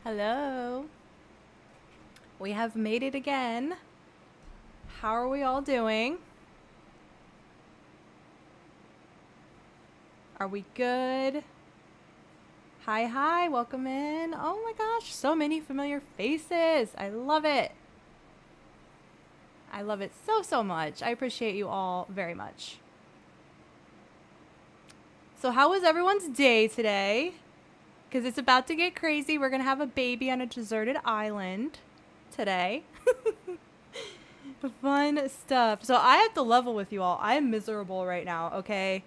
Hello. We have made it again. How are we all doing? Are we good? Hi, hi, welcome in. Oh my gosh, so many familiar faces. I love it. I love it so, so much. I appreciate you all very much. So, how was everyone's day today? Because it's about to get crazy. We're going to have a baby on a deserted island today. Fun stuff. So, I have to level with you all. I am miserable right now, okay?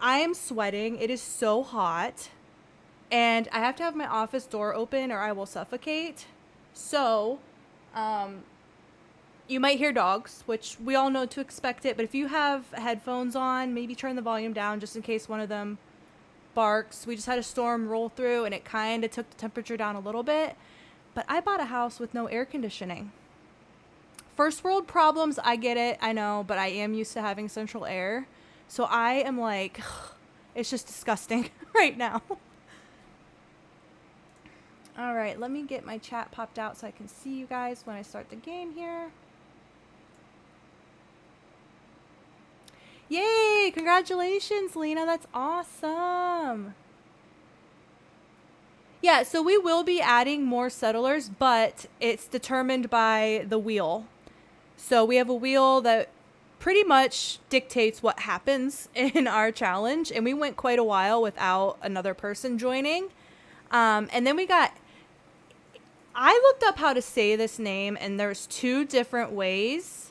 I am sweating. It is so hot. And I have to have my office door open or I will suffocate. So, um, you might hear dogs, which we all know to expect it. But if you have headphones on, maybe turn the volume down just in case one of them barks. We just had a storm roll through and it kind of took the temperature down a little bit. But I bought a house with no air conditioning. First world problems, I get it, I know, but I am used to having central air. So I am like, it's just disgusting right now. All right, let me get my chat popped out so I can see you guys when I start the game here. Yay! Congratulations, Lena. That's awesome. Yeah, so we will be adding more settlers, but it's determined by the wheel. So we have a wheel that pretty much dictates what happens in our challenge, and we went quite a while without another person joining. And then I looked up how to say this name, and there's two different ways.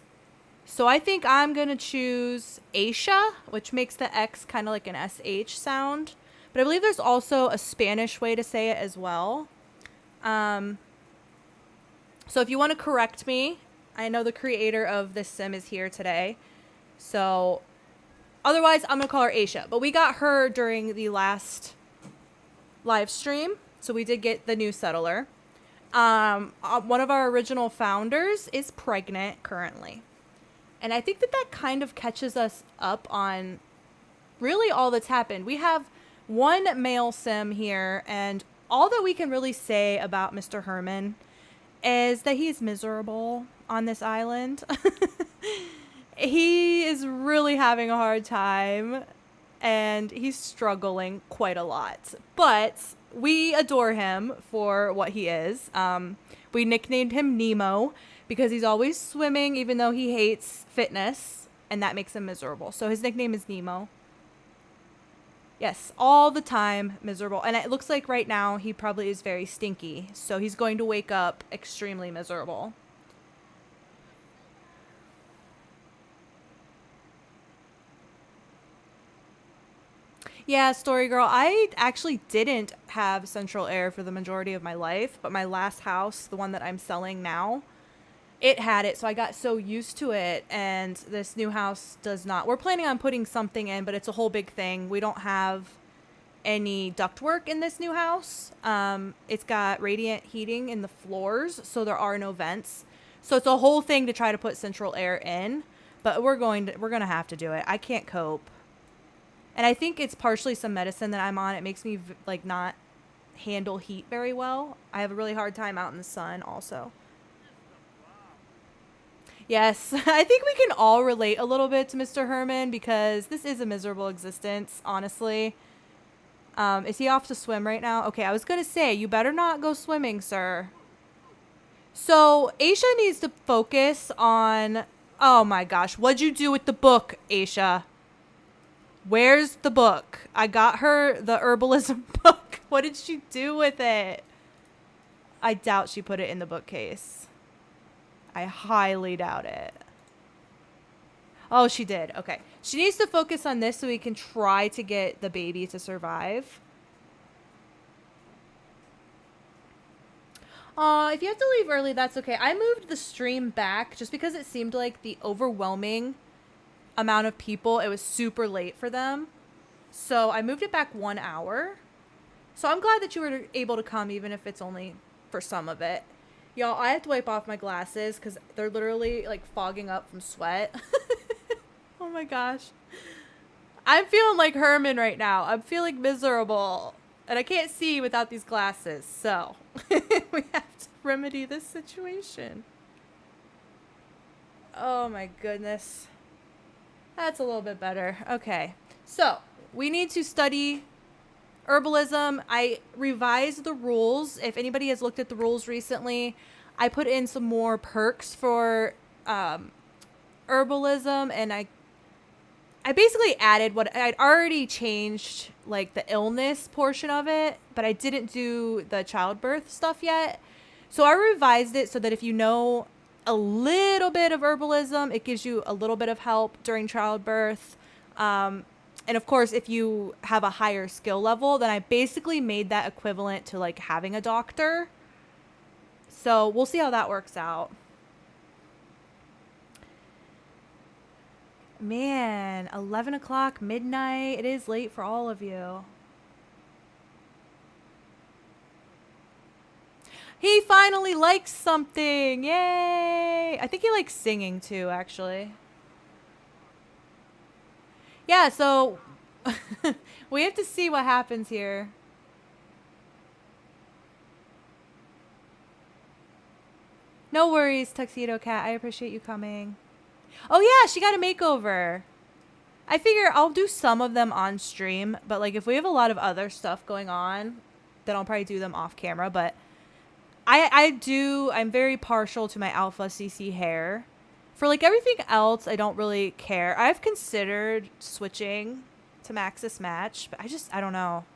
So I think I'm going to choose Aisha, which makes the X kind of like an SH sound. But I believe there's also a Spanish way to say it as well. Um, so if you want to correct me, I know the creator of this sim is here today. So otherwise, I'm going to call her Aisha. But we got her during the last live stream. So we did get the new settler. One of our original founders is pregnant currently. And I think that kind of catches us up on really all that's happened. We have one male sim here, and all that we can really say about Mr. Herman is that he's miserable on this island. He is really having a hard time, and he's struggling quite a lot. But we adore him for what he is. We nicknamed him Nemo because he's always swimming, even though he hates fitness, and that makes him miserable. So his nickname is Nemo. Yes, all the time miserable. And it looks like right now he probably is very stinky. So he's going to wake up extremely miserable. Yeah, Story Girl, I actually didn't have central air for the majority of my life, but my last house, the one that I'm selling now, it had it. So I got so used to it, and this new house does not. We're planning on putting something in, but it's a whole big thing. We don't have any ductwork in this new house. It's got radiant heating in the floors, so there are no vents. So it's a whole thing to try to put central air in, but we're going to have to do it. I can't cope. And I think it's partially some medicine that I'm on. It makes me like not handle heat very well. I have a really hard time out in the sun also. Yes, I think we can all relate a little bit to Mr. Herman because this is a miserable existence, honestly. Is he off to swim right now? Okay, I was going to say, you better not go swimming, sir. So, Aisha needs to focus on... Oh my gosh, what'd you do with the book, Aisha? Where's the book? I got her the herbalism book. What did she do with it? I doubt she put it in the bookcase. I highly doubt it. Oh, she did. Okay. She needs to focus on this so we can try to get the baby to survive. If you have to leave early, that's okay. I moved the stream back just because it seemed like the overwhelming amount of people, it was super late for them. So I moved it back 1 hour. So I'm glad that you were able to come, even if it's only for some of it. Y'all, I have to wipe off my glasses because they're literally like fogging up from sweat. Oh my gosh. I'm feeling like Herman right now. I'm feeling miserable. And I can't see without these glasses. So We have to remedy this situation. Oh my goodness. That's a little bit better. Okay. So, we need to study herbalism. I revised the rules. If anybody has looked at the rules recently, I put in some more perks for herbalism, and I basically added what I'd already changed, like the illness portion of it, but I didn't do the childbirth stuff yet. So I revised it so that if you know a little bit of herbalism, it gives you a little bit of help during childbirth. And of course, if you have a higher skill level, then I basically made that equivalent to like having a doctor. So we'll see how that works out. Man, 11 o'clock, midnight. It is late for all of you. He finally likes something. Yay. I think he likes singing too, actually. Yeah, so we have to see what happens here. No worries, Tuxedo Cat. I appreciate you coming. Oh yeah, she got a makeover. I figure I'll do some of them on stream, but like if we have a lot of other stuff going on, then I'll probably do them off camera. But I'm very partial to my Alpha CC hair. For like everything else, I don't really care. I've considered switching to Maxis Match, but I don't know.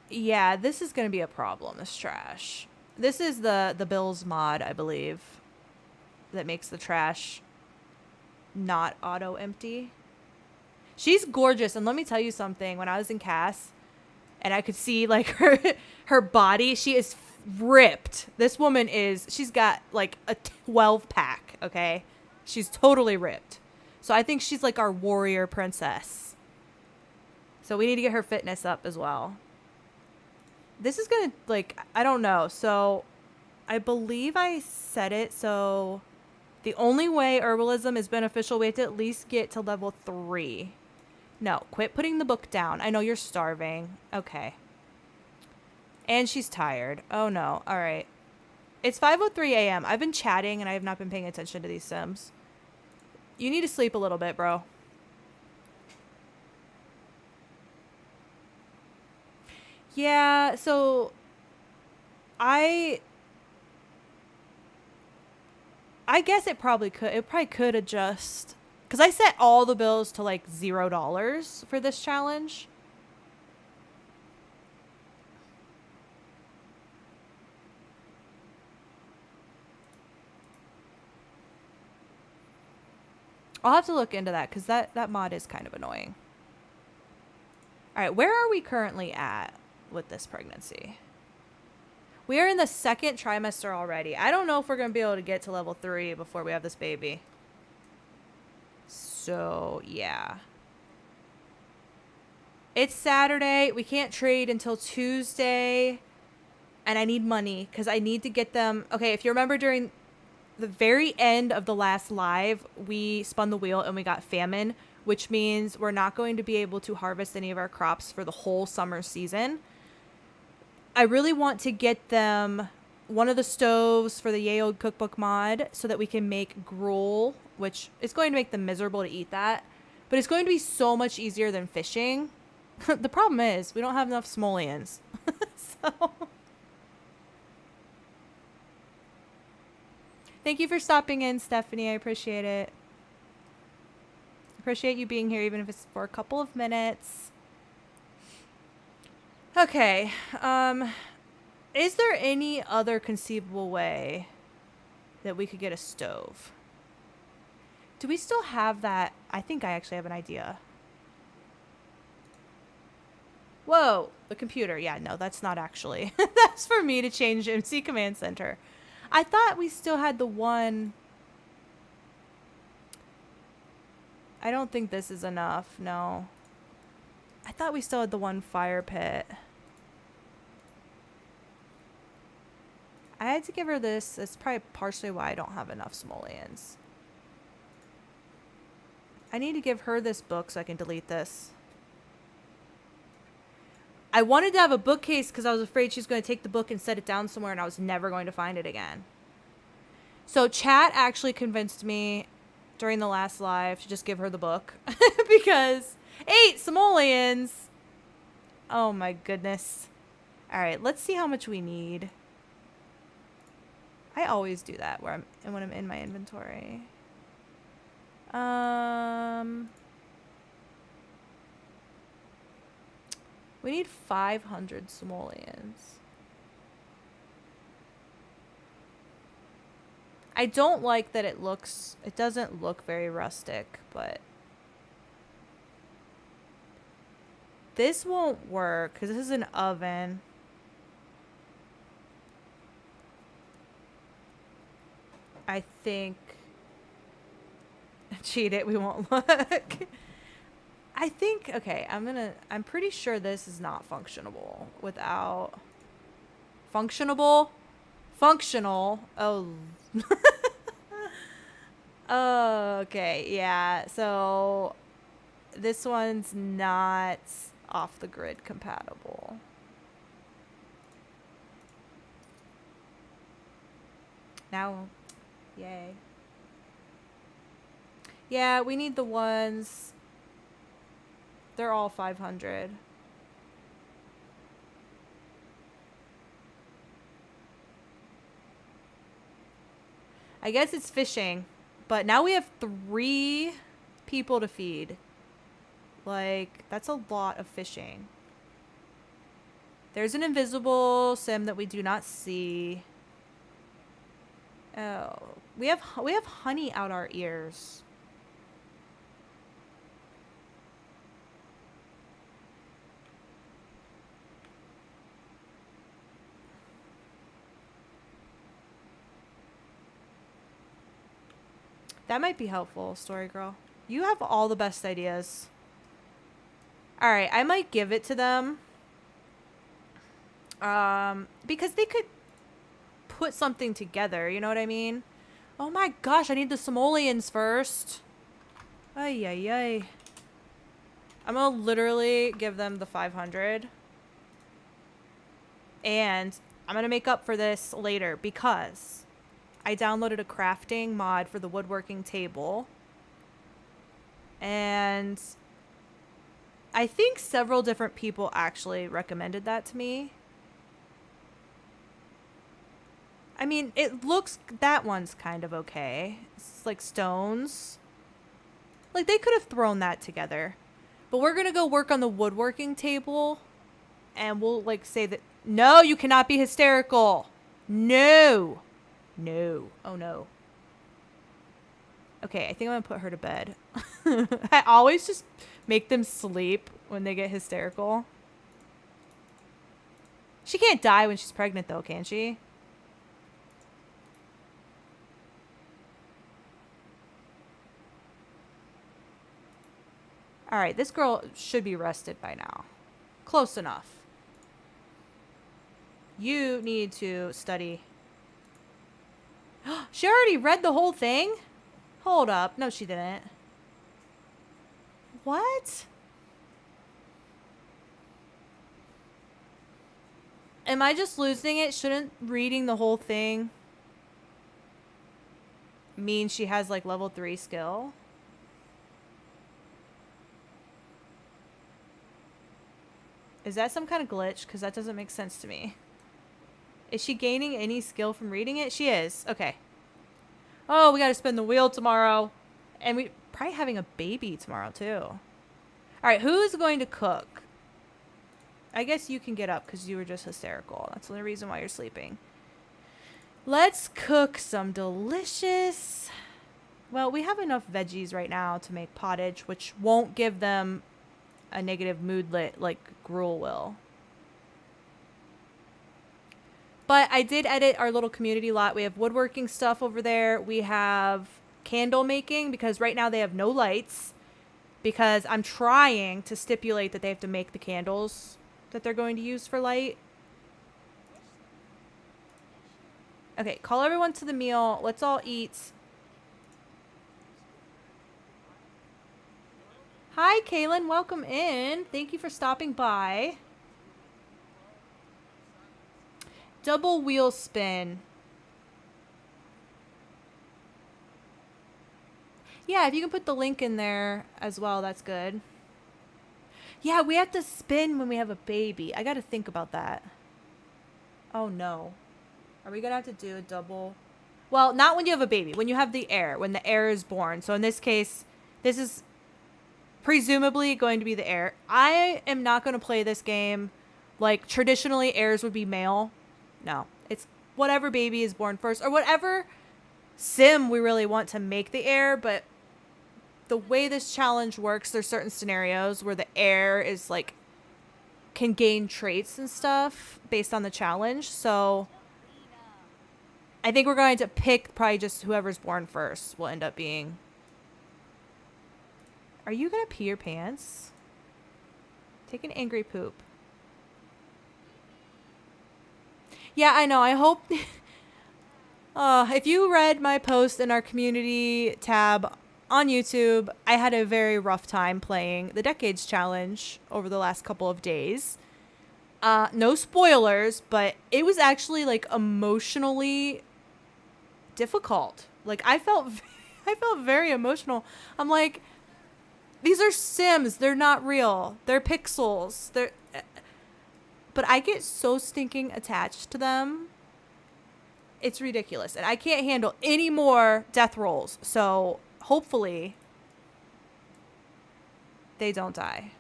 Yeah, this is going to be a problem, this trash. This is the Bills mod, I believe, that makes the trash not auto empty. She's gorgeous, and let me tell you something. When I was in Cass, and I could see like her body, she is ripped. This woman she's got like a 12 pack, okay? She's totally ripped. So I think she's like our warrior princess. So we need to get her fitness up as well. This is gonna, like, I don't know. So I believe I said it. So the only way herbalism is beneficial, we have to at least get to level 3. No, quit putting the book down. I know you're starving. Okay. And she's tired. Oh no. All right. It's 5:03 a.m. I've been chatting and I have not been paying attention to these Sims. You need to sleep a little bit, bro. Yeah, so I guess it probably could adjust, because I set all the bills to like $0 for this challenge. I'll have to look into that, because that mod is kind of annoying. All right, where are we currently at with this pregnancy? We are in the 2nd trimester already. I don't know if we're going to be able to get to level 3 before we have this baby. So, yeah. It's Saturday. We can't trade until Tuesday. And I need money because I need to get them. Okay, if you remember during the very end of the last live, we spun the wheel and we got famine, which means we're not going to be able to harvest any of our crops for the whole summer season. I really want to get them one of the stoves for the Yayo cookbook mod so that we can make gruel, which is going to make them miserable to eat that. But it's going to be so much easier than fishing. The problem is we don't have enough simoleons. So thank you for stopping in, Stephanie. I appreciate it. Appreciate you being here, even if it's for a couple of minutes. Okay. Is there any other conceivable way that we could get a stove? Do we still have that? I think I actually have an idea. Whoa, the computer. Yeah, no, that's not actually. That's for me to change MC Command Center. I thought we still had the one. I don't think this is enough. No. I thought we still had the one fire pit. I had to give her this. That's probably partially why I don't have enough simoleons. I need to give her this book so I can delete this. I wanted to have a bookcase because I was afraid she's going to take the book and set it down somewhere and I was never going to find it again. So chat actually convinced me during the last live to just give her the book because 8 simoleons. Oh my goodness. All right, let's see how much we need. I always do that when I'm in my inventory. We need 500 simoleons. I don't like that it doesn't look very rustic, but this won't work because this is an oven. I think, cheat it, we won't look. I think, okay, I'm pretty sure this is not functionable without, functional, oh. Okay, yeah, so this one's not off the grid compatible. Now, yay. Yeah, we need the ones. They're all 500. I guess it's fishing, but now we have 3 people to feed. Like, that's a lot of fishing. There's an invisible sim that we do not see. Oh, we have honey out our ears. That might be helpful, Story Girl. You have all the best ideas. All right, I might give it to them. Because they could put something together, you know what I mean? Oh my gosh, I need the simoleons first. Ay, ay, ay. I'm gonna literally give them the 500. And I'm gonna make up for this later because I downloaded a crafting mod for the woodworking table. And I think several different people actually recommended that to me. I mean, it looks, that one's kind of okay. It's like stones. Like, they could have thrown that together. But we're going to go work on the woodworking table. And we'll, like, say that, no, you cannot be hysterical. No. No. Oh, no. Okay, I think I'm going to put her to bed. I always just make them sleep when they get hysterical. She can't die when she's pregnant, though, can she? All right, this girl should be rested by now. Close enough. You need to study. She already read the whole thing? Hold up. No, she didn't. What? Am I just losing it? Shouldn't reading the whole thing mean she has, like, level 3 skill? Is that some kind of glitch? Because that doesn't make sense to me. Is she gaining any skill from reading it? She is. Okay. Oh, we got to spin the wheel tomorrow. And we probably having a baby tomorrow, too. All right, who's going to cook? I guess you can get up because you were just hysterical. That's the only reason why you're sleeping. Let's cook some delicious... Well, we have enough veggies right now to make pottage, which won't give them a negative moodlet like gruel will. But I did edit our little community lot. We have woodworking stuff over there. We have candle making because right now they have no lights because I'm trying to stipulate that they have to make the candles that they're going to use for light. Okay, call everyone to the meal. Let's all eat. Hi, Kaylin. Welcome in. Thank you for stopping by. Double wheel spin. Yeah, if you can put the link in there as well, that's good. Yeah, we have to spin when we have a baby. I got to think about that. Oh, no. Are we going to have to do a double? Well, not when you have a baby. When you have the heir. When the heir is born. So in this case, this is presumably going to be the heir. I am not going to play this game like traditionally heirs would be male. No. It's whatever baby is born first. Or whatever sim we really want to make the heir. But the way this challenge works, there's certain scenarios where the heir is like can gain traits and stuff based on the challenge. So I think we're going to pick probably just whoever's born first will end up being. Are you going to pee your pants? Take an angry poop. Yeah, I know. I hope if you read my post in our community tab on YouTube, I had a very rough time playing the Decades Challenge over the last couple of days. No spoilers, but it was actually like emotionally difficult. Like I felt very emotional. I'm like, these are Sims. They're not real. They're pixels. But I get so stinking attached to them. It's ridiculous. And I can't handle any more death rolls. So hopefully they don't die.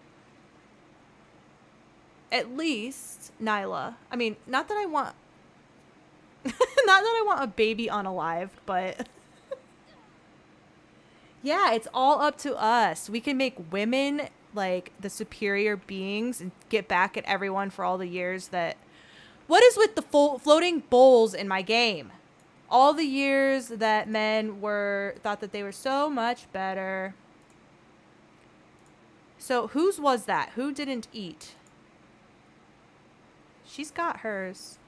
At least Nyla. I mean, not that I want a baby unalived, but yeah, it's all up to us. We can make women like the superior beings and get back at everyone for all the years that... What is with the floating bowls in my game? All the years that men thought that they were so much better. So whose was that? Who didn't eat? She's got hers.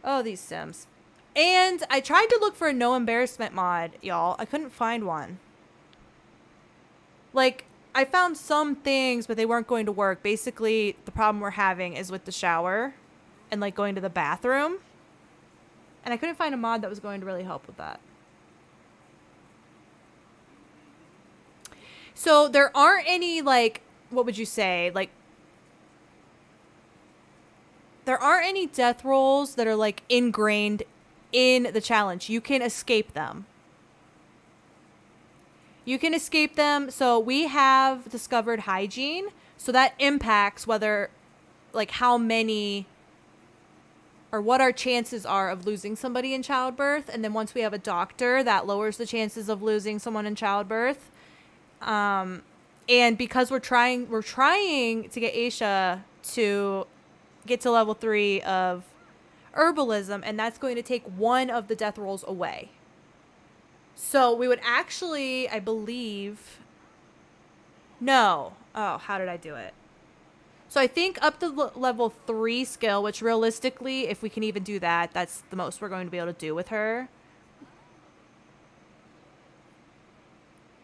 Oh, these Sims. And I tried to look for a no embarrassment mod, y'all. I couldn't find one. Like, I found some things, but they weren't going to work. Basically, the problem we're having is with the shower and like going to the bathroom. And I couldn't find a mod that was going to really help with that. So there aren't any like, what would you say? Like, there aren't any death rolls that are like ingrained in the challenge. You can escape them. You can escape them. So we have discovered hygiene. So that impacts whether, like how many or what our chances are of losing somebody in childbirth. And then once we have a doctor, that lowers the chances of losing someone in childbirth. And because we're trying to get Aisha to get to level 3 of herbalism, and that's going to take one of the death rolls away. So we would actually, I believe... No. Oh, how did I do it? So I think up to level 3 skill, which realistically, if we can even do that, that's the most we're going to be able to do with her.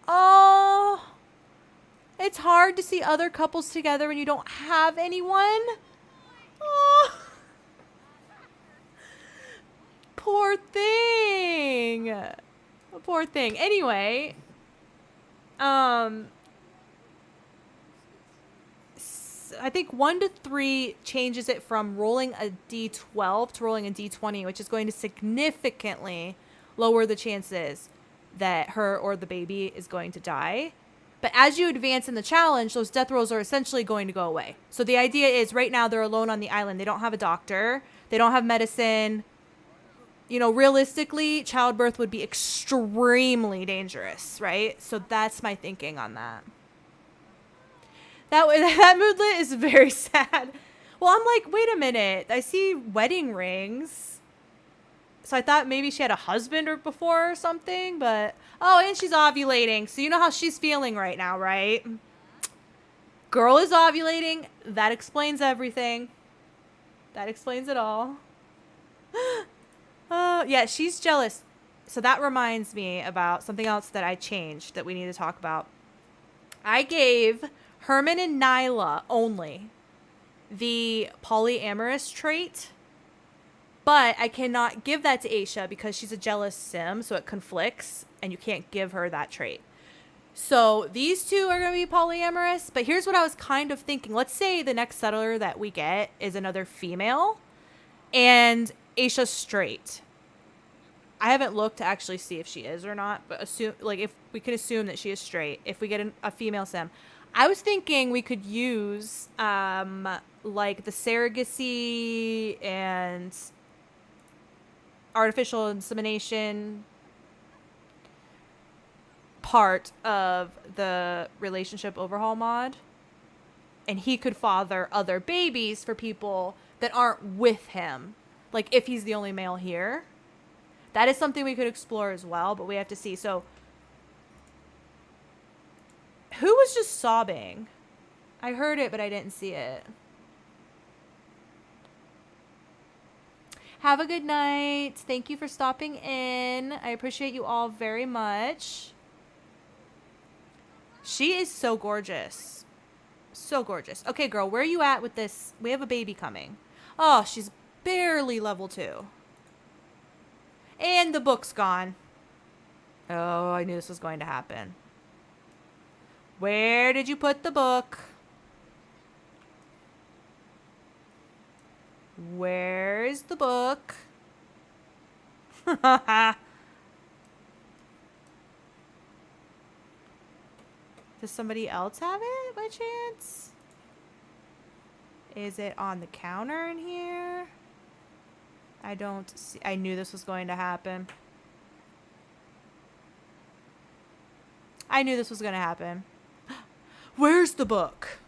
Oh, it's hard to see other couples together when you don't have anyone. Oh, poor thing. Poor thing. Anyway, I think 1 to 3 changes it from rolling a d12 to rolling a d20, which is going to significantly lower the chances that her or the baby is going to die. But as you advance in the challenge, those death rolls are essentially going to go away. So the idea is right now they're alone on the island. They don't have a doctor. They don't have medicine. You know, realistically, childbirth would be extremely dangerous, right? So that's my thinking on that. That moodlet is very sad. Well, I'm like, wait a minute. I see wedding rings. So I thought maybe she had a husband or before or something, but... Oh, and she's ovulating. So you know how she's feeling right now, right? Girl is ovulating. That explains everything. That explains it all. Yeah, she's jealous. So that reminds me about something else that I changed that we need to talk about. I gave Herman and Nyla only the polyamorous trait. But I cannot give that to Aisha because she's a jealous sim, so it conflicts, and you can't give her that trait. So these two are going to be polyamorous, but here's what I was kind of thinking. Let's say the next settler that we get is another female, and Aisha's straight. I haven't looked to actually see if she is or not, but assume, like, if we could assume that she is straight, if we get a female sim. I was thinking we could use, like, the surrogacy and artificial insemination part of the relationship overhaul mod, and he could father other babies for people that aren't with him, like if he's the only male here. That is something we could explore as well, but we have to see. So who was just sobbing? I heard it, but I didn't see it. Have a good night. Thank you for stopping in. I appreciate you all very much. She is so gorgeous. So gorgeous. Okay, girl, where are you at with this? We have a baby coming. Oh, she's barely level 2. And the book's gone. Oh, I knew this was going to happen. Where did you put the book? Where's the book? Does somebody else have it by chance? Is it on the counter in here? I don't see. I knew this was going to happen. I knew this was going to happen. Where's the book?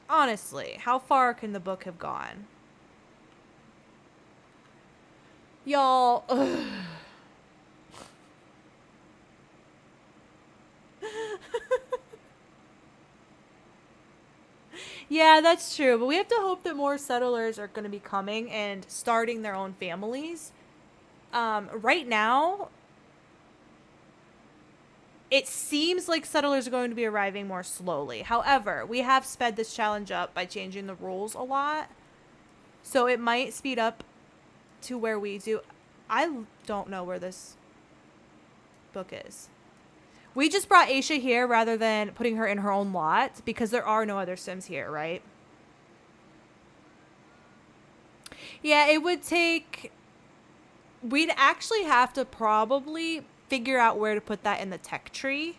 Honestly, how far can the book have gone? Y'all. Yeah, that's true. But we have to hope that more settlers are going to be coming and starting their own families. Right now, it seems like settlers are going to be arriving more slowly. However, we have sped this challenge up by changing the rules a lot. So it might speed up to where we do. I don't know where this book is. We just brought Aisha here rather than putting her in her own lot because there are no other Sims here, right? Yeah, it would take... We'd actually have to probably figure out where to put that in the tech tree.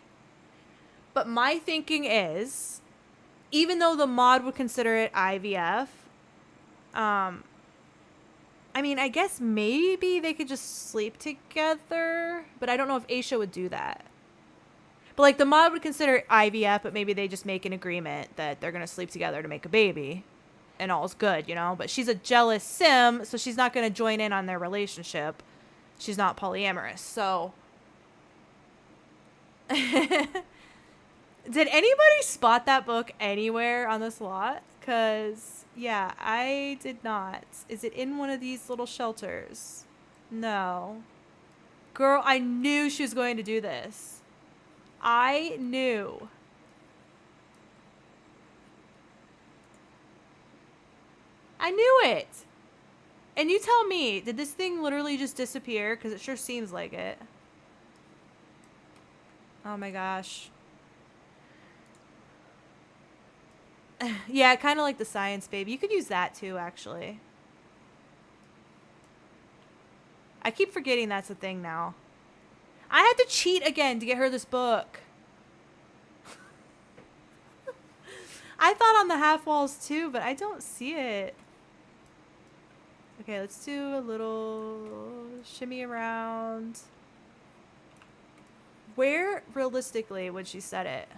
But my thinking is, even though the mod would consider it IVF, I mean, I guess maybe they could just sleep together, but I don't know if Aisha would do that. But, like, the mod would consider it IVF, but maybe they just make an agreement that they're going to sleep together to make a baby. And all's good, you know? But she's a jealous sim, so she's not going to join in on their relationship. She's not polyamorous, so... Did anybody spot that book anywhere on this lot? Because, yeah, I did not. Is it in one of these little shelters? No. Girl, I knew she was going to do this. I knew. I knew it. And you tell me, did this thing literally just disappear? Because it sure seems like it. Oh my gosh. Yeah, kind of like the science baby. You could use that too, actually. I keep forgetting that's a thing now. I had to cheat again to get her this book. I thought on the half walls too, but I don't see it. Okay, let's do a little shimmy around. Where, realistically, would she set it?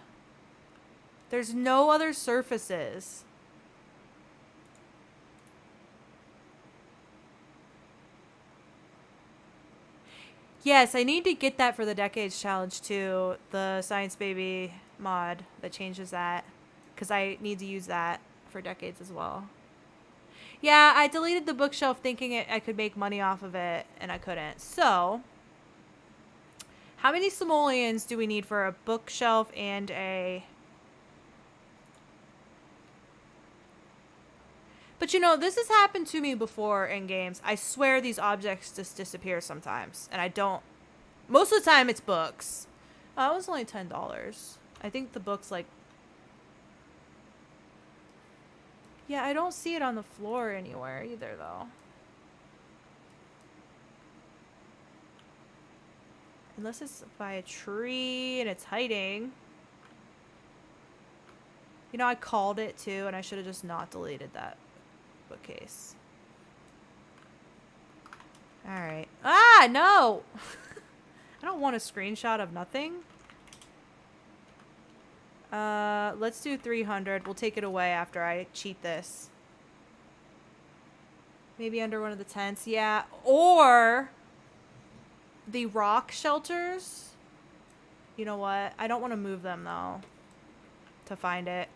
There's no other surfaces. Yes, I need to get that for the Decades Challenge too. The Science Baby mod that changes that. Because I need to use that for Decades as well. Yeah, I deleted the bookshelf thinking I could make money off of it, and I couldn't. So, how many simoleons do we need for a bookshelf and a... But you know, this has happened to me before in games. I swear these objects just disappear sometimes. And I don't. Most of the time it's books. Oh, it was only $10. I think the book's like. Yeah, I don't see it on the floor anywhere either, though. Unless it's by a tree and it's hiding. You know, I called it too, and I should have just not deleted that bookcase. Alright. Ah, no! I don't want a screenshot of nothing. Let's do 300. We'll take it away after I cheat this. Maybe under one of the tents. Yeah. Or the rock shelters. You know what? I don't want to move them, though, to find it.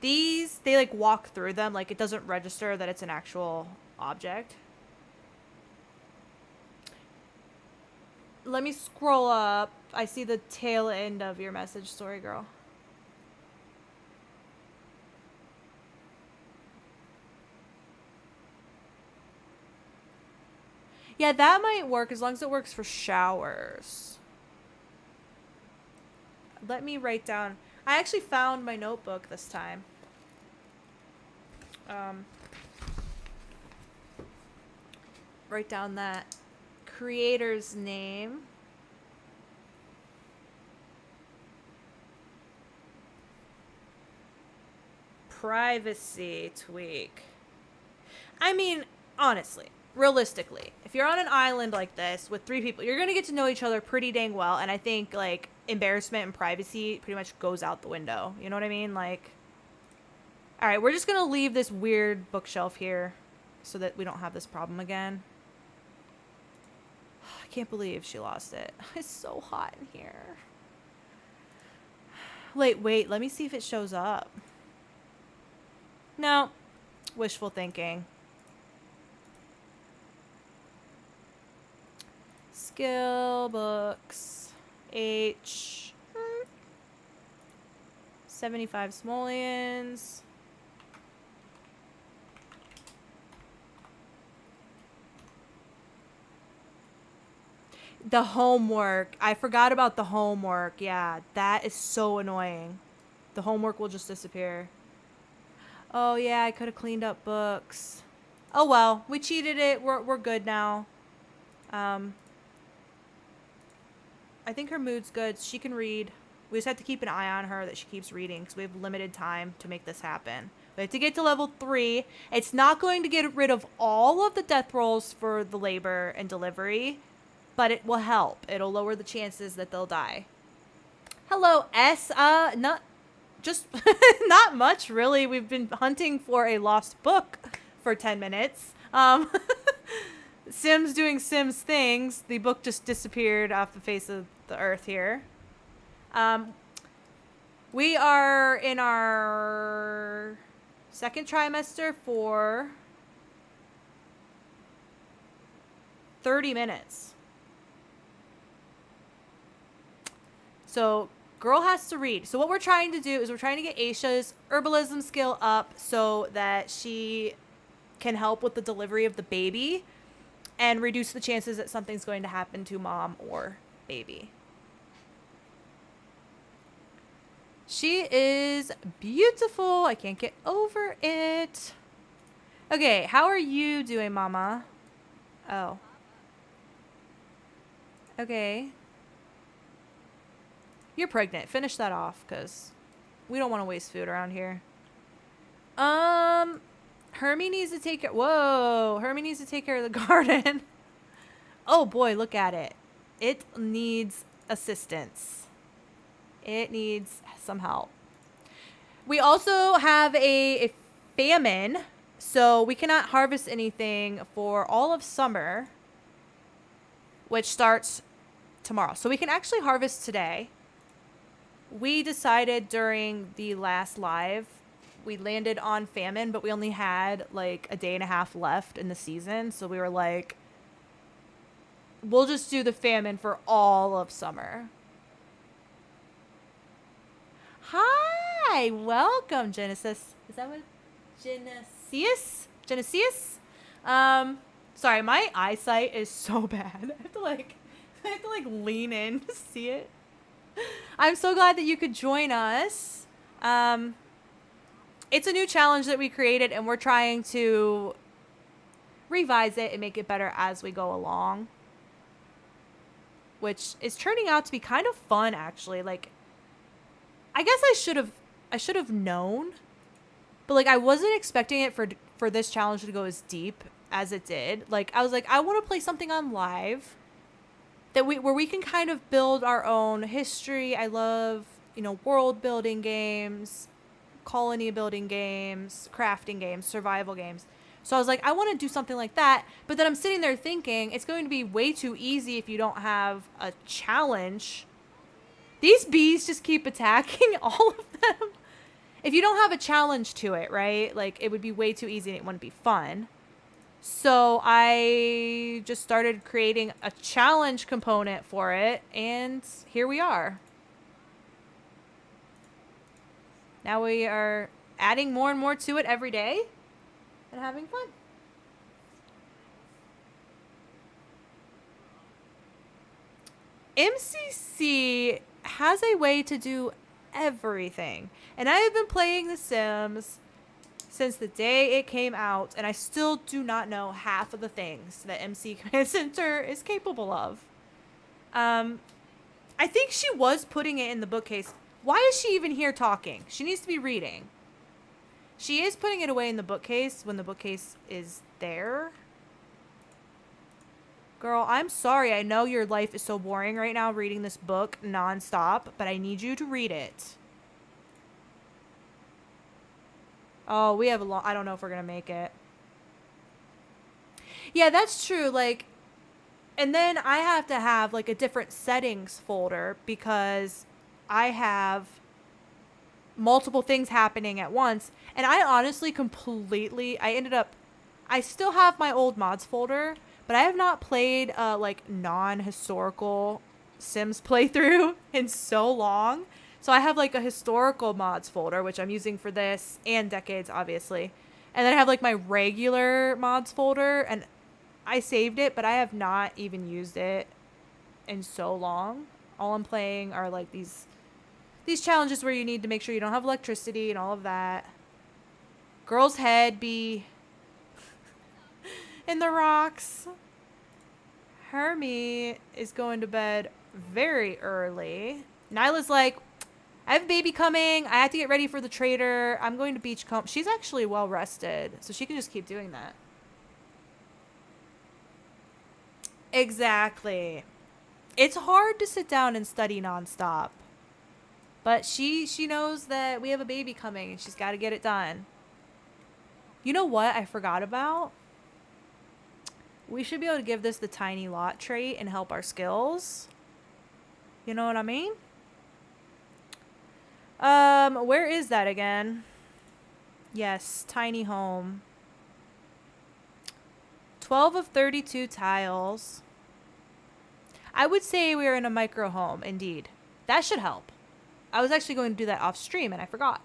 These, they, like, walk through them. Like, it doesn't register that it's an actual object. Let me scroll up. I see the tail end of your message, story girl. Yeah, that might work as long as it works for showers. Let me write down. I actually found my notebook this time. Write down that creator's name. Privacy tweak. I mean, honestly, realistically, if you're on an island like this with 3 people, you're going to get to know each other pretty dang well. And I think, like, embarrassment and privacy pretty much goes out the window. You know what I mean? Like, all right, we're just going to leave this weird bookshelf here so that we don't have this problem again. I can't believe she lost it. It's so hot in here. Wait, let me see if it shows up. No, wishful thinking. Skill books. H. 75 simoleons. The homework. I forgot about the homework. Yeah, that is so annoying. The homework will just disappear. Oh, yeah, I could have cleaned up books. Oh, well, we cheated it. We're good now. I think her mood's good. She can read. We just have to keep an eye on her that she keeps reading because we have limited time to make this happen. We have to get to level 3. It's not going to get rid of all of the death rolls for the labor and delivery, but it will help. It'll lower the chances that they'll die. Hello, S. Not just not much really. We've been hunting for a lost book for 10 minutes. Sims doing Sims things. The book just disappeared off the face of the earth here. We are in our second trimester for 30 minutes. So girl has to read. So what we're trying to do is we're trying to get Aisha's herbalism skill up so that she can help with the delivery of the baby and reduce the chances that something's going to happen to mom or baby. She is beautiful. I can't get over it. Okay, how are you doing, mama? Oh. Okay. You're pregnant. Finish that off, because we don't want to waste food around here. Hermie needs to take care. Whoa. Hermie needs to take care of the garden. Oh, boy. Look at it. It needs assistance. It needs some help. We also have a famine, so we cannot harvest anything for all of summer, which starts tomorrow. So we can actually harvest today. We decided during the last live, we landed on famine, but we only had like a day and a half left in the season. So we were like, we'll just do the famine for all of summer. Hi, welcome, Genesis. Is that what? Genesis? Genesis. Sorry, my eyesight is so bad. I have to lean in to see it. I'm so glad that you could join us. It's a new challenge that we created, and we're trying to revise it and make it better as we go along, which is turning out to be kind of fun, actually. Like, I guess I should have known, but like I wasn't expecting it for this challenge to go as deep as it did. Like, I was like, I want to play something on live where we can kind of build our own history. I love, world building games, colony building games, crafting games, survival games. So I was like, I want to do something like that. But then I'm sitting there thinking it's going to be way too easy if you don't have a challenge. These bees just keep attacking all of them. If you don't have a challenge to it, right? Like, it would be way too easy and it wouldn't be fun. So I just started creating a challenge component for it, and here we are. Now we are adding more and more to it every day and having fun. MCC has a way to do everything. And I have been playing The Sims since the day it came out, and I still do not know half of the things that MC Command Center is capable of. I think she was putting it in the bookcase. Why is she even here talking? She needs to be reading. She is putting it away in the bookcase when the bookcase is there. Girl, I'm sorry. I know your life is so boring right now reading this book nonstop, but I need you to read it. Oh, we have a long... I don't know if we're going to make it. Yeah, that's true. Like, and then I have to have, like, a different settings folder because I have multiple things happening at once. And I honestly I still have my old mods folder, but I have not played like non-historical Sims playthrough in so long. So I have like a historical mods folder, which I'm using for this and decades, obviously. And then I have like my regular mods folder, and I saved it, but I have not even used it in so long. All I'm playing are like these challenges where you need to make sure you don't have electricity and all of that. Girl's head be in the rocks. Hermie is going to bed very early. Nyla's like, I have a baby coming. I have to get ready for the trader. I'm going to Beachcomb. She's actually well rested, so she can just keep doing that. Exactly. It's hard to sit down and study nonstop. But she knows that we have a baby coming and she's got to get it done. You know what I forgot about? We should be able to give this the tiny lot trait and help our skills. You know what I mean? Where is that again? Yes, tiny home. 12 of 32 tiles. I would say we're in a micro home, indeed. That should help. I was actually going to do that off stream and I forgot.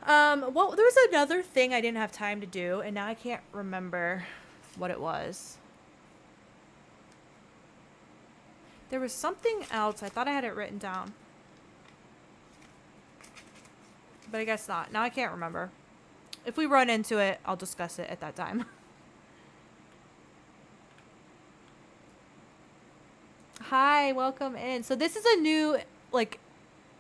Well, there was another thing I didn't have time to do, and now I can't remember what it was. There was something else. I thought I had it written down. But I guess not. Now I can't remember. If we run into it, I'll discuss it at that time. Hi, welcome in. So this is a new,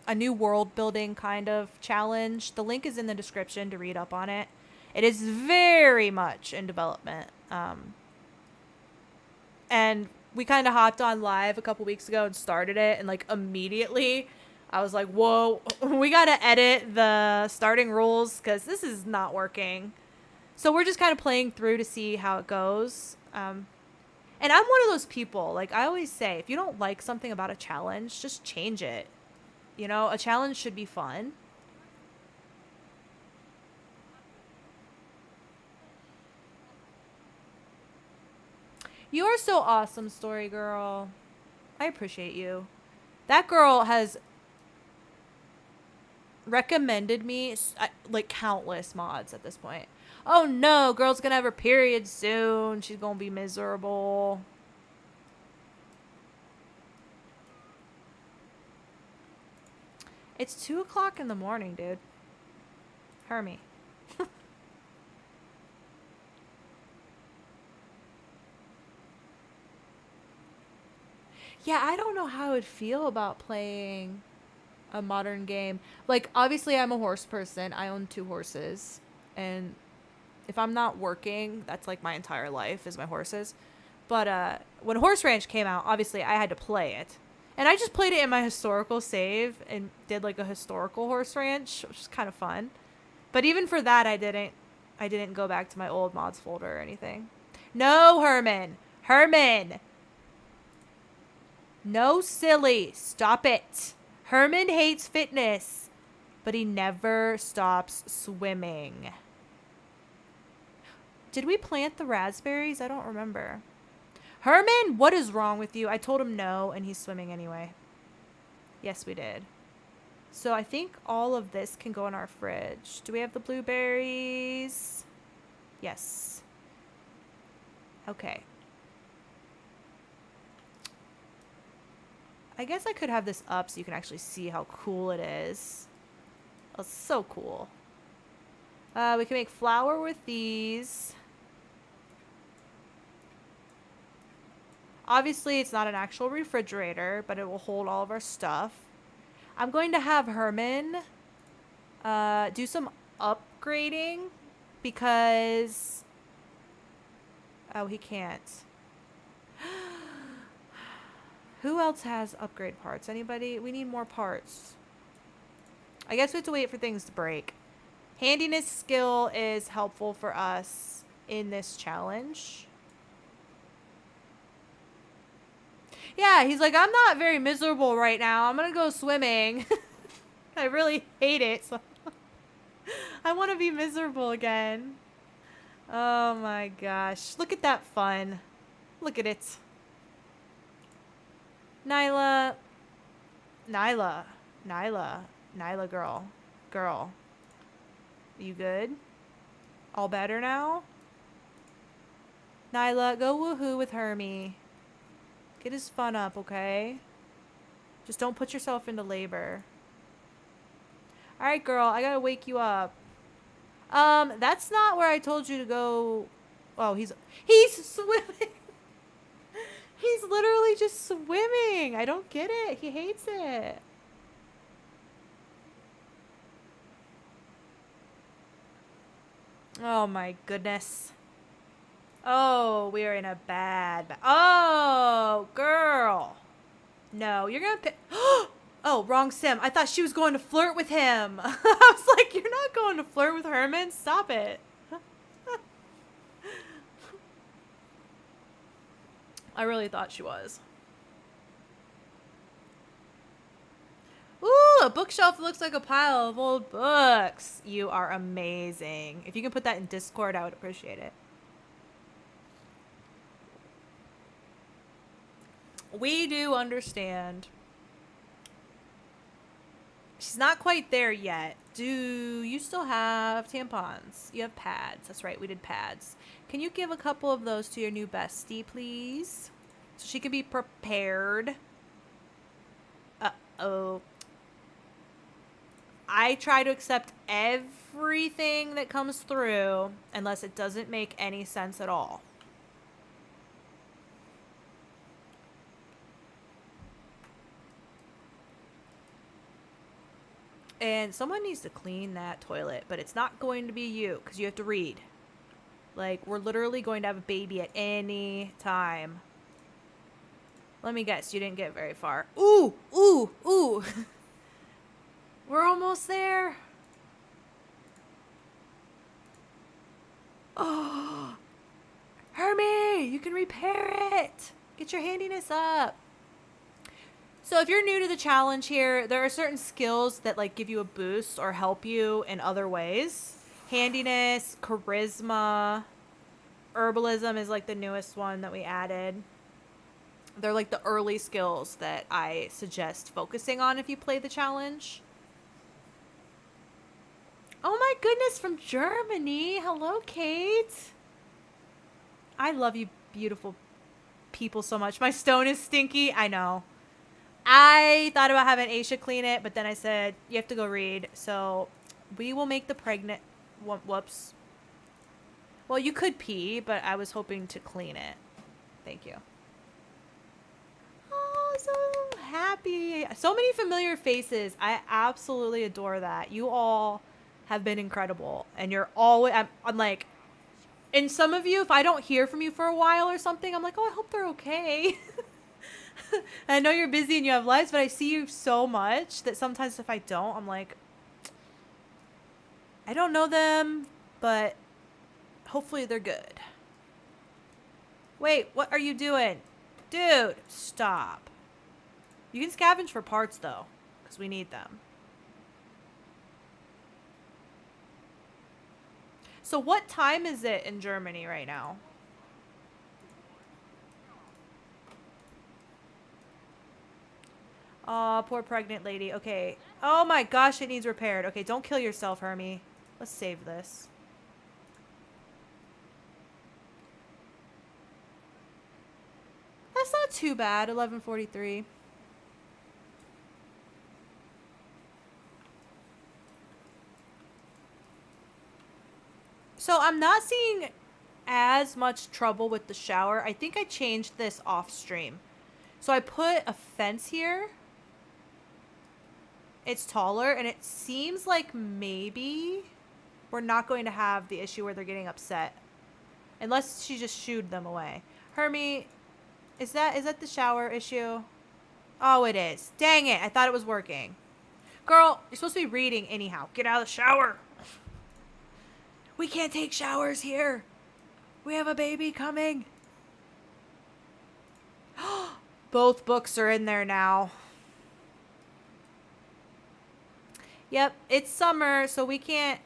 a new world building kind of challenge. The link is in the description to read up on it. It is very much in development. And we kind of hopped on live a couple weeks ago and started it, and like immediately I was like, whoa, we got to edit the starting rules because this is not working. So we're just kind of playing through to see how it goes. And I'm one of those people, like I always say, if you don't like something about a challenge, just change it. You know, a challenge should be fun. You are so awesome, Story Girl. I appreciate you. That girl has recommended me like countless mods at this point. Oh no, girl's gonna have her period soon. She's gonna be miserable. It's 2 o'clock in the morning, dude. Hermie. Yeah, I don't know how I would feel about playing a modern game. Like, obviously, I'm a horse person. I own 2 horses. And if I'm not working, that's like my entire life is my horses. But when Horse Ranch came out, obviously, I had to play it. And I just played it in my historical save and did like a historical horse ranch, which is kind of fun. But even for that, I didn't go back to my old mods folder or anything. No, Herman. Herman. No, silly. Stop it. Herman hates fitness, but he never stops swimming. Did we plant the raspberries? I don't remember. Herman, what is wrong with you? I told him no, and he's swimming anyway. Yes, we did. So I think all of this can go in our fridge. Do we have the blueberries? Yes. Okay. I guess I could have this up so you can actually see how cool it is. Oh, it's so cool. We can make flour with these. Obviously, it's not an actual refrigerator, but it will hold all of our stuff. I'm going to have Herman do some upgrading because... Oh, he can't. Who else has upgrade parts? Anybody? We need more parts. I guess we have to wait for things to break. Handiness skill is helpful for us in this challenge. Yeah, he's like, I'm not very miserable right now. I'm going to go swimming. I really hate it. So I want to be miserable again. Oh my gosh. Look at that fun. Look at it. Nyla, girl. You good? All better now? Nyla, go woohoo with Hermie. Get his fun up, okay? Just don't put yourself into labor. Alright, girl, I gotta wake you up. That's not where I told you to go. Oh, he's swimming. He's literally just swimming. I don't get it. He hates it. Oh my goodness. Oh, we are in a oh, girl. No, you're gonna pick. Oh, wrong sim. I thought she was going to flirt with him. I was like, you're not going to flirt with Herman. Stop it. I really thought she was. Ooh, a bookshelf looks like a pile of old books. You are amazing. If you can put that in Discord, I would appreciate it. We do understand. She's not quite there yet. Do you still have tampons? You have pads. That's right, we did pads. Can you give a couple of those to your new bestie, please? So she can be prepared. Uh-oh. I try to accept everything that comes through unless it doesn't make any sense at all. And someone needs to clean that toilet, but it's not going to be you because you have to read. Like, we're literally going to have a baby at any time. Let me guess, you didn't get very far. Ooh, ooh, ooh. We're almost there. Oh, Hermie, you can repair it. Get your handiness up. So if you're new to the challenge here, there are certain skills that like give you a boost or help you in other ways. Handiness, charisma, herbalism is like the newest one that we added. They're like the early skills that I suggest focusing on if you play the challenge. Oh my goodness, from Germany. Hello, Kate. I love you beautiful people so much. My stone is stinky. I know. I thought about having Aisha clean it, but then I said, you have to go read. So we will make the pregnant... Whoops. Well, you could pee, but I was hoping to clean it. Thank you. Oh, so happy. So many familiar faces. I absolutely adore that. You all have been incredible. And you're always... I'm like... And some of you, if I don't hear from you for a while or something, I'm like, oh, I hope they're okay. I know you're busy and you have lives, but I see you so much that sometimes if I don't, I'm like, I don't know them, but hopefully they're good. Wait, what are you doing? Dude, stop. You can scavenge for parts, though, because we need them. So what time is it in Germany right now? Oh, poor pregnant lady. Okay. Oh my gosh, it needs repaired. Okay, don't kill yourself, Hermie. Let's save this. That's not too bad. 11:43. So I'm not seeing as much trouble with the shower. I think I changed this off stream. So I put a fence here. It's taller, and it seems like maybe we're not going to have the issue where they're getting upset. Unless she just shooed them away. Hermie, is that the shower issue? Oh, it is. Dang it. I thought it was working. Girl, you're supposed to be reading anyhow. Get out of the shower. We can't take showers here. We have a baby coming. Both books are in there now. Yep, it's summer, so we can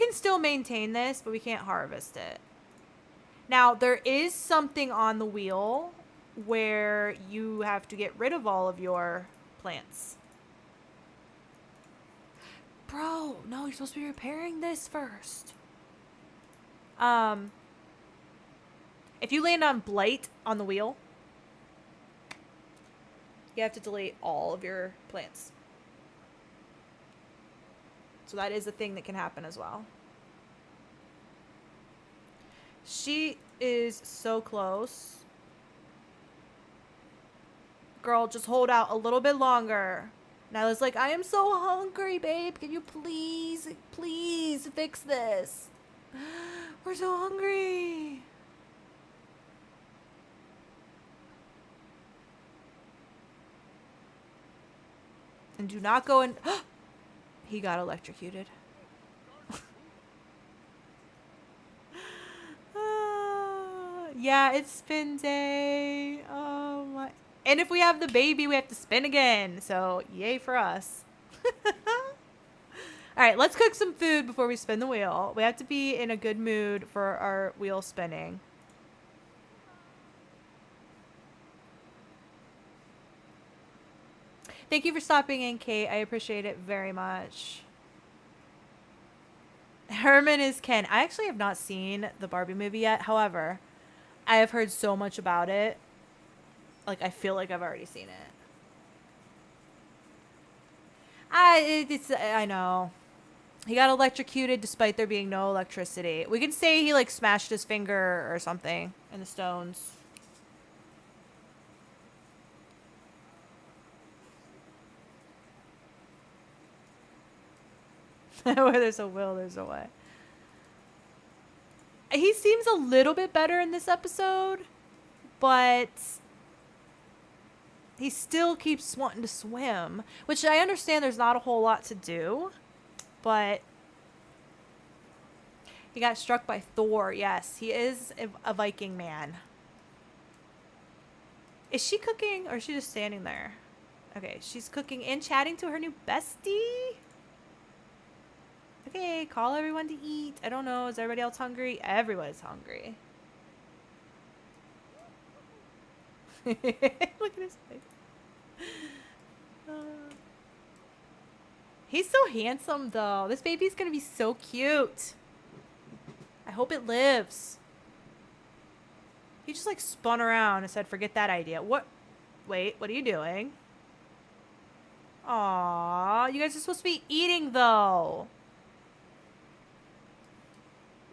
still maintain this, but we can't harvest it. Now, there is something on the wheel where you have to get rid of all of your plants. Bro, no, you're supposed to be repairing this first. If you land on blight on the wheel, you have to delete all of your plants. So that is a thing that can happen as well. She is so close. Girl, just hold out a little bit longer. Nyla's like, I am so hungry, babe. Can you please fix this? We're so hungry. And do not go in. He got electrocuted. Yeah, it's spin day. Oh my. And if we have the baby, we have to spin again. So, yay for us. All right, let's cook some food before we spin the wheel. We have to be in a good mood for our wheel spinning. Thank you for stopping in, Kate. I appreciate it very much. Herman is Ken. I actually have not seen the Barbie movie yet. However, I have heard so much about it. Like, I feel like I've already seen it. I know. He got electrocuted despite there being no electricity. We can say he, like, smashed his finger or something in the stones. Where there's a will, there's a way. He seems a little bit better in this episode, but he still keeps wanting to swim, which I understand there's not a whole lot to do, but he got struck by Thor. Yes, he is a Viking man. Is she cooking or is she just standing there? Okay, she's cooking and chatting to her new bestie. Okay, call everyone to eat. I don't know. Is everybody else hungry? Everyone's hungry. Look at his face. He's so handsome, though. This baby's gonna be so cute. I hope it lives. He just, like, spun around and said, forget that idea. What? Wait, what are you doing? Aww, you guys are supposed to be eating, though.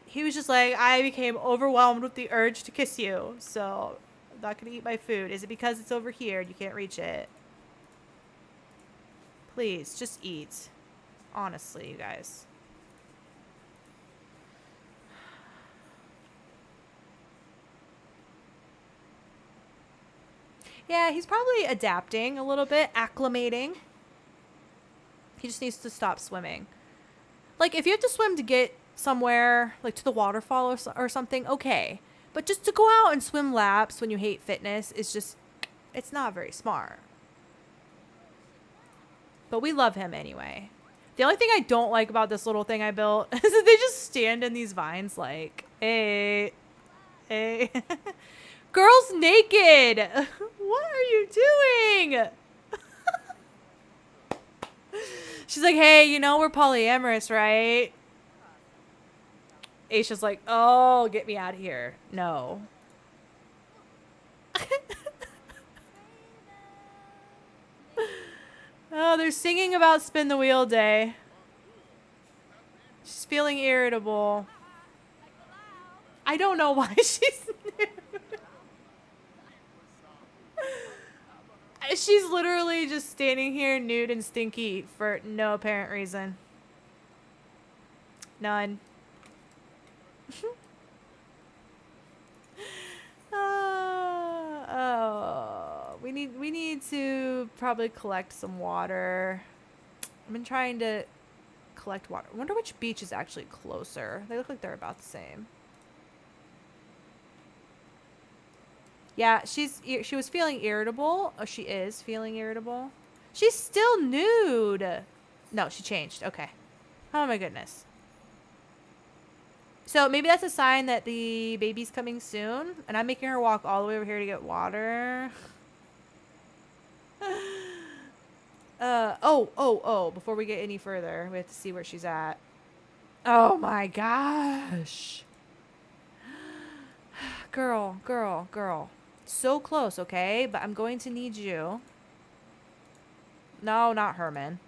He was just like, I became overwhelmed with the urge to kiss you, so I'm not gonna eat my food. Is it because it's over here and you can't reach it? Please, just eat. Honestly, you guys. Yeah, he's probably adapting a little bit, acclimating. He just needs to stop swimming. Like, if you have to swim to get somewhere, like to the waterfall or something, okay. But just to go out and swim laps when you hate fitness is just, it's not very smart. But we love him anyway. The only thing I don't like about this little thing I built is that they just stand in these vines like, hey, hey. Girl's naked. What are you doing? She's like, hey, you know we're polyamorous, right? Aisha's like, oh, get me out of here. No. Oh, they're singing about spin the wheel day. She's feeling irritable. I don't know why she's nude. She's literally just standing here nude and stinky for no apparent reason. None. We need to probably collect some water. I've been trying to collect water. I wonder which beach is actually closer. They look like they're about the same. Yeah, she was feeling irritable. Oh, she is feeling irritable. She's still nude. No, she changed. Okay. Oh my goodness. So maybe that's a sign that the baby's coming soon, and I'm making her walk all the way over here to get water. Oh, before we get any further, we have to see where she's at. Oh my gosh. Girl. So close, okay? But I'm going to need you. No, not Herman.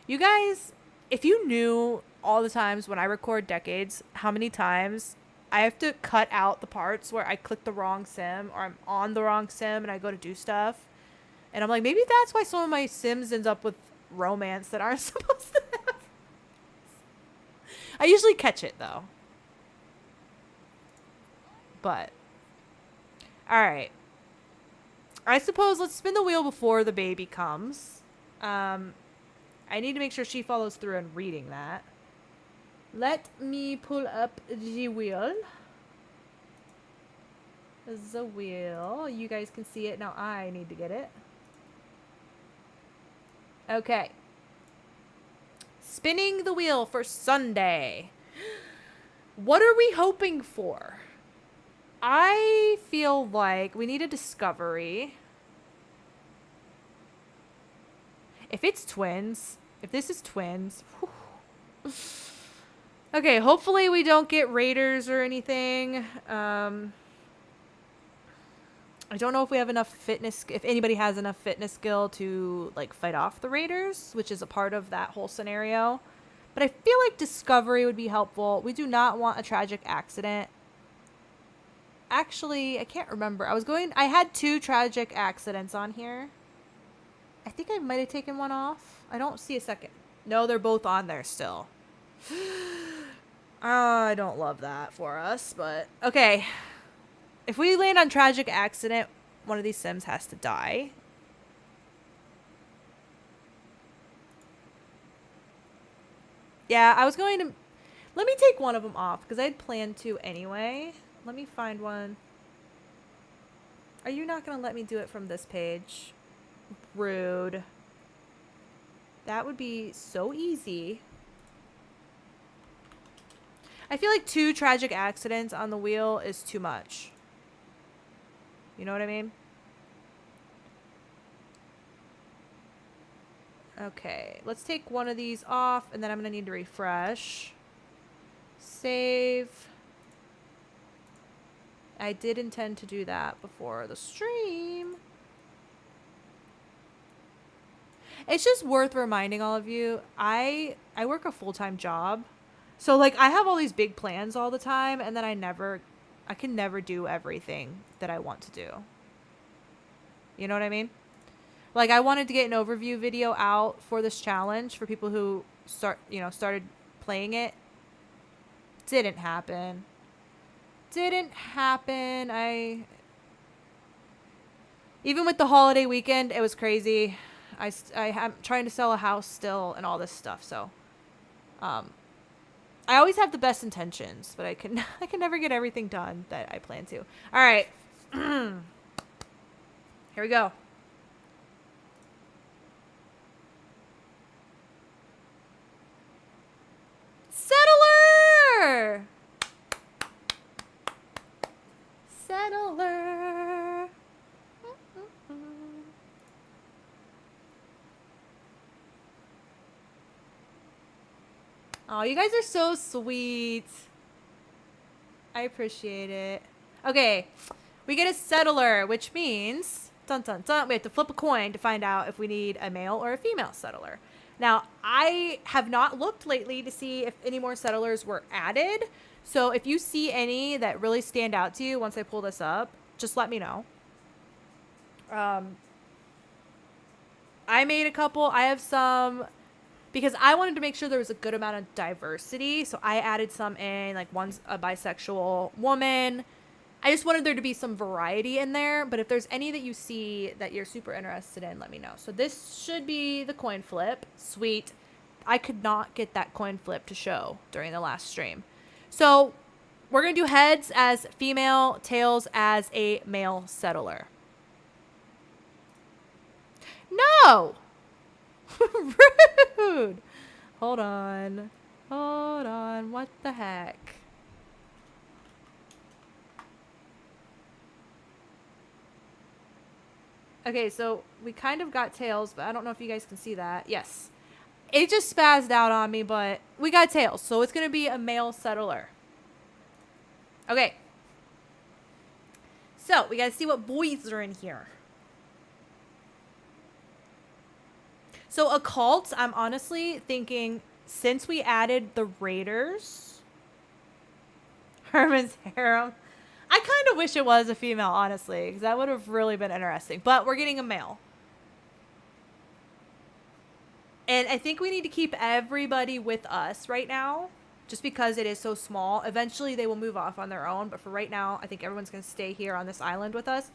You guys, if you knew all the times when I record Decades, how many times I have to cut out the parts where I click the wrong sim or I'm on the wrong sim and I go to do stuff. And I'm like, maybe that's why some of my sims ends up with romance that aren't supposed to have. I usually catch it, though. But, alright. I suppose let's spin the wheel before the baby comes. I need to make sure she follows through on reading that. Let me pull up the wheel. The wheel. You guys can see it. Now I need to get it. Okay. Spinning the wheel for Sunday. What are we hoping for? I feel like we need a discovery. If it's twins, if this is twins. Whew. Okay, hopefully we don't get raiders or anything. I don't know if we have enough fitness, if anybody has enough fitness skill to like fight off the raiders, which is a part of that whole scenario. But I feel like discovery would be helpful. We do not want a tragic accident. Actually, I can't remember. I had 2 tragic accidents on here. I think I might have taken one off. I don't see a second. No, they're both on there still. I don't love that for us, but okay. If we land on tragic accident, one of these sims has to die. Yeah, I was going to... Let me take one of them off, because I had planned to anyway. Let me find one. Are you not going to let me do it from this page? Rude. That would be so easy. I feel like 2 tragic accidents on the wheel is too much. You know what I mean? Okay, let's take one of these off, and then I'm going to need to refresh. Save. I did intend to do that before the stream. It's just worth reminding all of you, I work a full-time job. So, like, I have all these big plans all the time, and then I can never do everything that I want to do. You know what I mean? Like, I wanted to get an overview video out for this challenge for people who started playing it. Didn't happen. Didn't happen. Even with the holiday weekend, it was crazy. I'm trying to sell a house still and all this stuff. So, I always have the best intentions, but I can never get everything done that I plan to. All right. Here we go. Settler! Settler. Oh, you guys are so sweet. I appreciate it. Okay, we get a settler, which means, dun dun dun, we have to flip a coin to find out if we need a male or a female settler. Now, I have not looked lately to see if any more settlers were added. So if you see any that really stand out to you once I pull this up, just let me know. I made a couple. I have some because I wanted to make sure there was a good amount of diversity. So I added some in, like one's a bisexual woman. I just wanted there to be some variety in there. But if there's any that you see that you're super interested in, let me know. So this should be the coin flip. Sweet. I could not get that coin flip to show during the last stream. So we're going to do heads as female, tails as a male settler. No! Rude! Hold on. Hold on. What the heck? Okay, so we kind of got tails, but I don't know if you guys can see that. Yes. It just spazzed out on me, but we got tails. So it's going to be a male settler. Okay. So we got to see what boys are in here. So occults, I'm honestly thinking since we added the Raiders, Herman's harem, I kind of wish it was a female, honestly, because that would have really been interesting. But we're getting a male. And I think we need to keep everybody with us right now, just because it is so small. Eventually, they will move off on their own. But for right now, I think everyone's going to stay here on this island with us.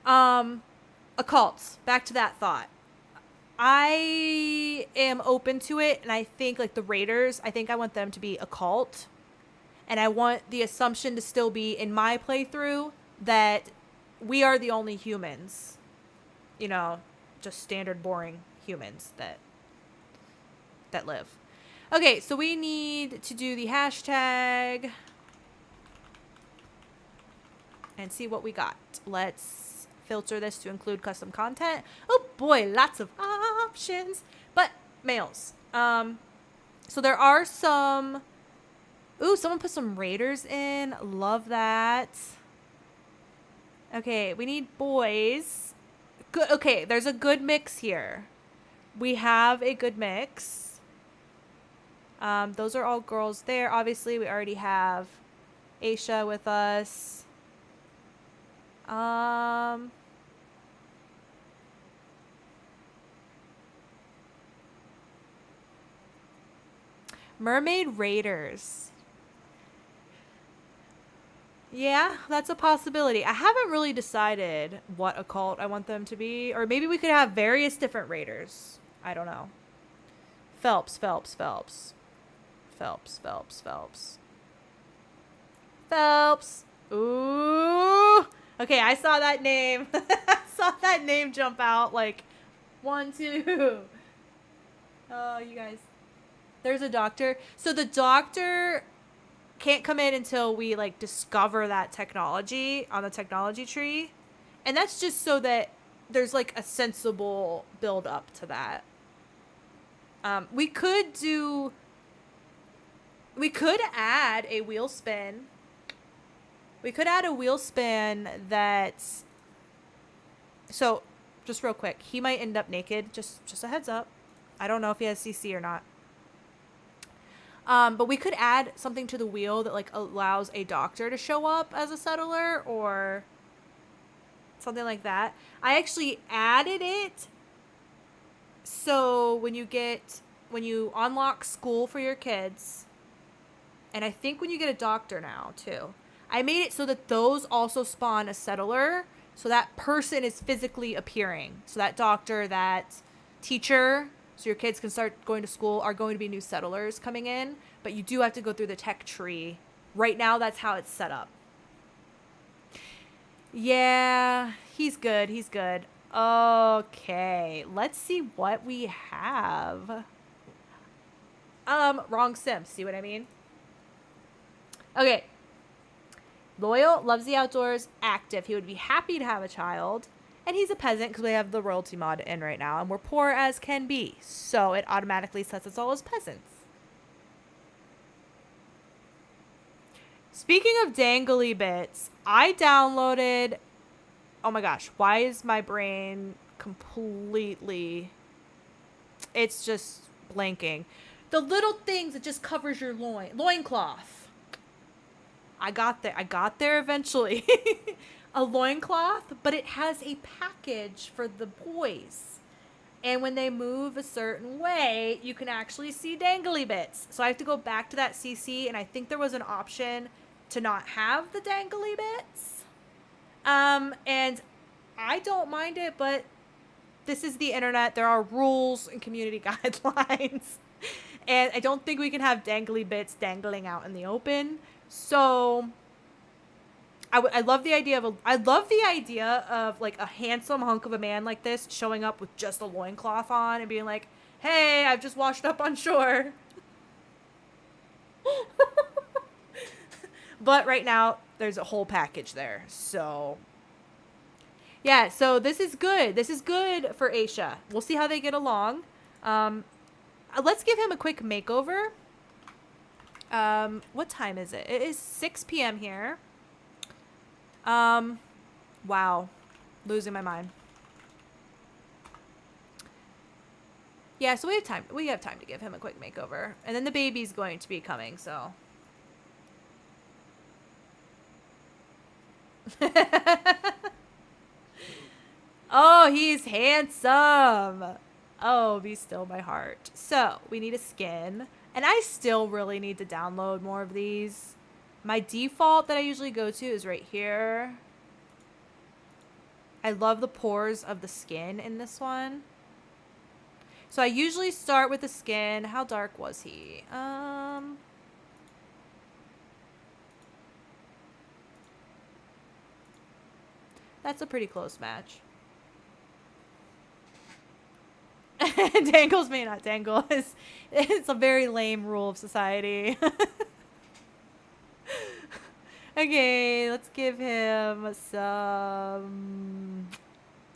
Occults. Back to that thought. I am open to it. And I think, like, the Raiders, I think I want them to be occult. And I want the assumption to still be, in my playthrough, that we are the only humans. You know, just standard boring humans that live. Okay, so we need to do the hashtag and see what we got. Let's filter this to include custom content. Oh boy, lots of options. But males. So there are some. Ooh, someone put some Raiders in. Love that. Okay, we need boys. Good. Okay, there's a good mix here. We have a good mix. Those are all girls there. Obviously, we already have Aisha with us. Mermaid Raiders. Yeah, that's a possibility. I haven't really decided what occult I want them to be. Or maybe we could have various different raiders. I don't know. Phelps. Ooh. Okay, I saw that name. I saw that name jump out like 1, 2. Oh, you guys. There's a doctor. So the doctor can't come in until we like discover that technology on the technology tree. And that's just so that there's like a sensible build up to that. We could add a wheel spin. We could add a wheel spin that's... So, just real quick, he might end up naked. Just a heads up. I don't know if he has CC or not. But we could add something to the wheel that like allows a doctor to show up as a settler or something like that. I actually added it so when you unlock school for your kids, and I think when you get a doctor now too, I made it so that those also spawn a settler. So that person is physically appearing. So that doctor, that teacher, so your kids can start going to school, are going to be new settlers coming in. But you do have to go through the tech tree. Right now, that's how it's set up. Yeah, he's good. He's good. Okay, let's see what we have. Wrong sim. See what I mean? Okay. Loyal, loves the outdoors, active. He would be happy to have a child. And he's a peasant because we have the royalty mod in right now. And we're poor as can be. So it automatically sets us all as peasants. Speaking of dangly bits, I downloaded... Oh my gosh, why is my brain completely... It's just blanking. The little things that just covers your loincloth. I got there eventually. A loincloth, but it has a package for the boys. And when they move a certain way, you can actually see dangly bits. So I have to go back to that CC, and I think there was an option to not have the dangly bits. And I don't mind it, but this is the internet. There are rules and community guidelines. And I don't think we can have dangly bits dangling out in the open. So I love the idea of like a handsome hunk of a man like this showing up with just a loincloth on and being like, hey, I've just washed up on shore. But right now there's a whole package there. So yeah, so this is good. This is good for Aisha. We'll see how they get along. Let's give him a quick makeover. What time is it? It is 6 p.m. here. Wow. Losing my mind. Yeah, so we have time. We have time to give him a quick makeover. And then the baby's going to be coming, so. Oh, he's handsome. Oh, be still my heart. So, we need a skin. And I still really need to download more of these. My default that I usually go to is right here. I love the pores of the skin in this one. So I usually start with the skin. How dark was he? That's a pretty close match. Dangles may not dangle. It's a very lame rule of society. Okay, let's give him some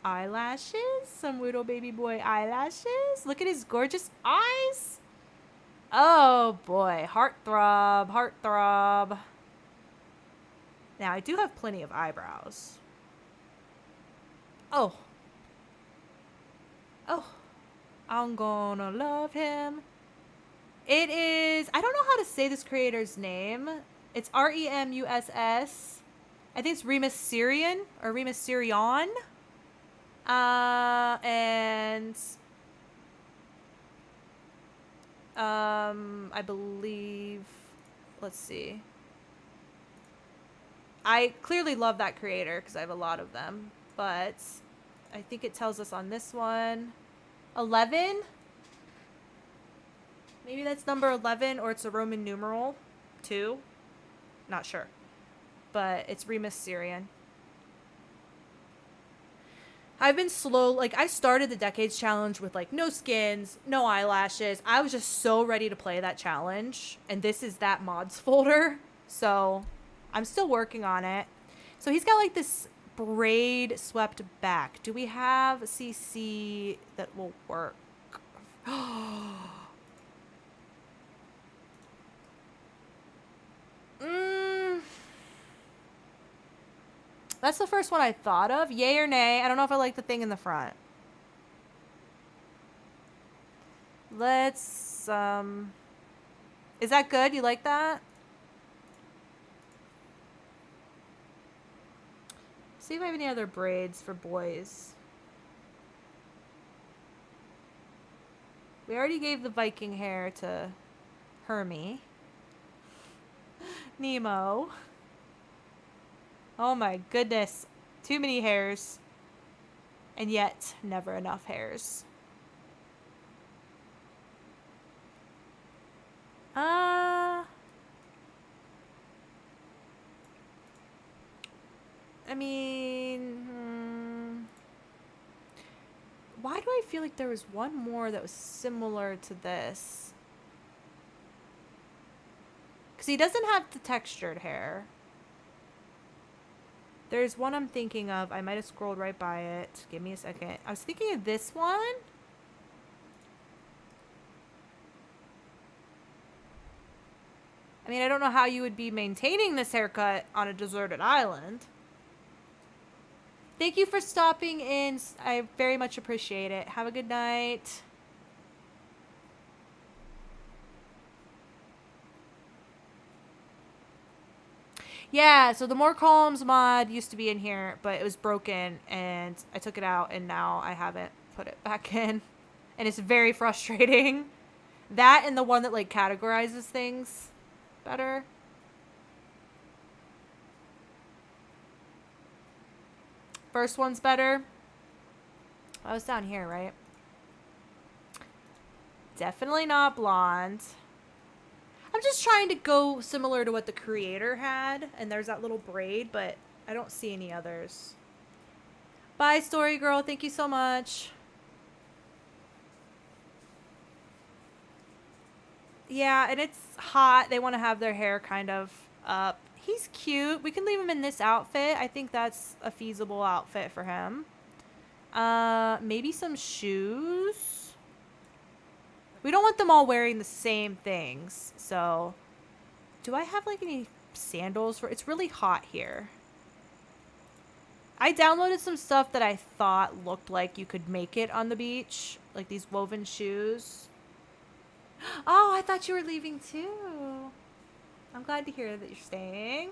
eyelashes. Some little baby boy eyelashes. Look at his gorgeous eyes. Oh boy, heartthrob, heartthrob. Now I do have plenty of eyebrows. Oh. Oh. I'm gonna love him. It is... I don't know how to say this creator's name. It's Remus. I think it's Remus Syrian or Remus Syrian. And... I believe... Let's see. I clearly love that creator because I have a lot of them. But I think it tells us on this one... 11? Maybe that's number 11, or it's a Roman numeral 2. Not sure. But it's Remus Syrian. I've been slow. Like, I started the Decades Challenge with, like, no skins, no eyelashes. I was just so ready to play that challenge. And this is that mods folder. So, I'm still working on it. So, he's got, like, this braid swept back. Do we have a CC that will work? That's the first one I thought of. Yay or nay? I don't know if I like the thing in the front. Let's, is that good? You like that? See if I have any other braids for boys. We already gave the Viking hair to Hermie. Nemo. Oh my goodness. Too many hairs. And yet, never enough hairs. I mean, why do I feel like there was one more that was similar to this? Because he doesn't have the textured hair. There's one I'm thinking of. I might have scrolled right by it. Give me a second. I was thinking of this one. I mean, I don't know how you would be maintaining this haircut on a deserted island. Thank you for stopping in. I very much appreciate it. Have a good night. Yeah, so the More Columns mod used to be in here, but it was broken, and I took it out, and now I haven't put it back in. And it's very frustrating. That and the one that, like, categorizes things better. First one's better. I was down here, right? Definitely not blonde. I'm just trying to go similar to what the creator had. And there's that little braid, but I don't see any others. Bye, Story Girl. Thank you so much. Yeah, and it's hot. They want to have their hair kind of up. He's cute. We can leave him in this outfit. I think that's a feasible outfit for him. Maybe some shoes. We don't want them all wearing the same things. So, do I have like any sandals for? It's really hot here. I downloaded some stuff that I thought looked like you could make it on the beach, like these woven shoes. Oh, I thought you were leaving too. I'm glad to hear that you're staying.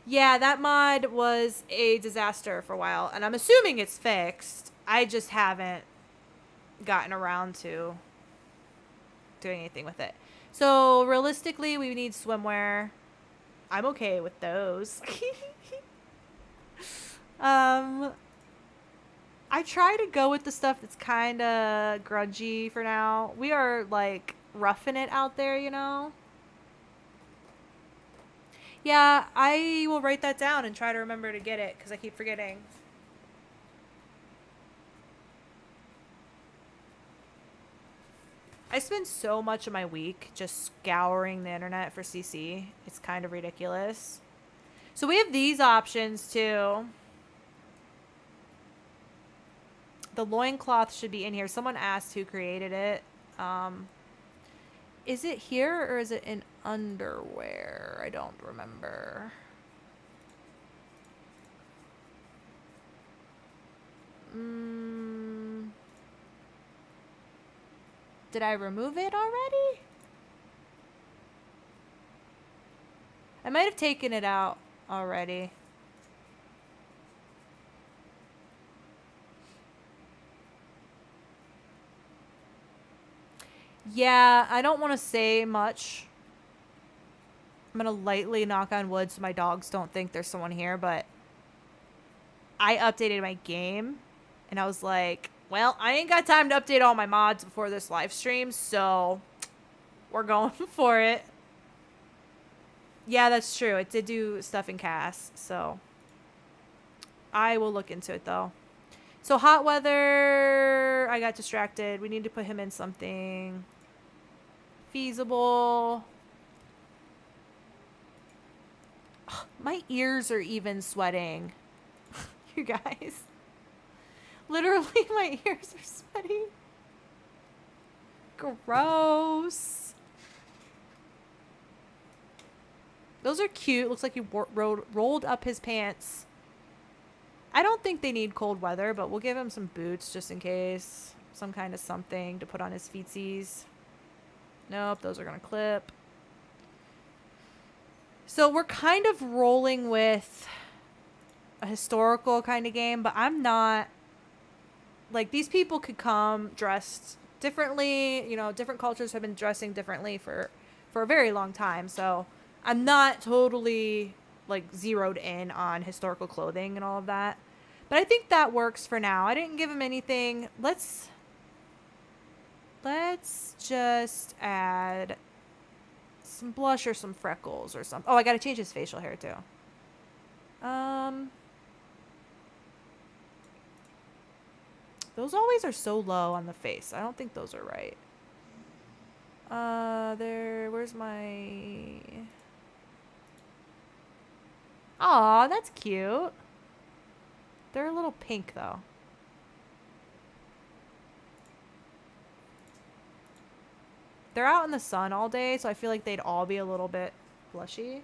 Yeah, that mod was a disaster for a while, and I'm assuming it's fixed. I just haven't gotten around to doing anything with it. So, realistically, we need swimwear. I'm okay with those. I try to go with the stuff that's kind of grungy for now. We are, like, roughing it out there, you know? Yeah, I will write that down and try to remember to get it, because I keep forgetting. I spend so much of my week just scouring the internet for CC. It's kind of ridiculous. So we have these options, too. The loincloth should be in here. Someone asked who created it. Is it here or is it in underwear? I don't remember. Did I remove it already? I might have taken it out already. Yeah, I don't want to say much. I'm going to lightly knock on wood so my dogs don't think there's someone here, but I updated my game and I was like, well, I ain't got time to update all my mods before this live stream, so we're going for it. Yeah, that's true. It did do stuff in CAS, so I will look into it, though. So hot weather, I got distracted. We need to put him in something feasible. Ugh, my ears are even sweating. You guys. Literally, my ears are sweating. Gross. Those are cute. Looks like he rolled up his pants. I don't think they need cold weather, but we'll give him some boots just in case. Some kind of something to put on his feetsies. Nope, those are going to clip. So we're kind of rolling with a historical kind of game, but I'm not... Like, these people could come dressed differently. You know, different cultures have been dressing differently for a very long time. So I'm not totally, like, zeroed in on historical clothing and all of that. But I think that works for now. I didn't give him anything. Let's just add some blush or some freckles or something. Oh, I got to change his facial hair, too. Those always are so low on the face. I don't think those are right. Where's my... Aw, that's cute. They're a little pink, though. They're out in the sun all day, so I feel like they'd all be a little bit blushy.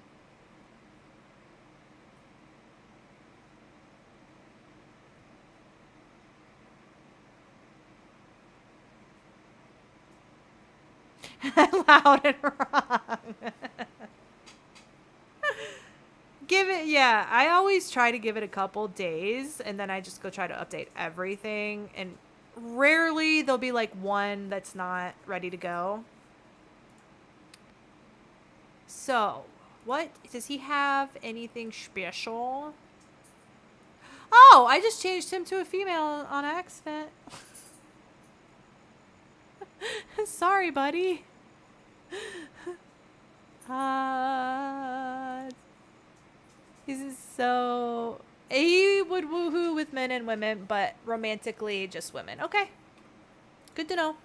Loud and wrong. Give it, yeah. I always try to give it a couple days, and then I just go try to update everything. And rarely there'll be like one that's not ready to go. So, what does he have? Anything special? Oh, I just changed him to a female on accident. Sorry, buddy. This is so... He would woohoo with men and women, but romantically just women. Okay. Good to know.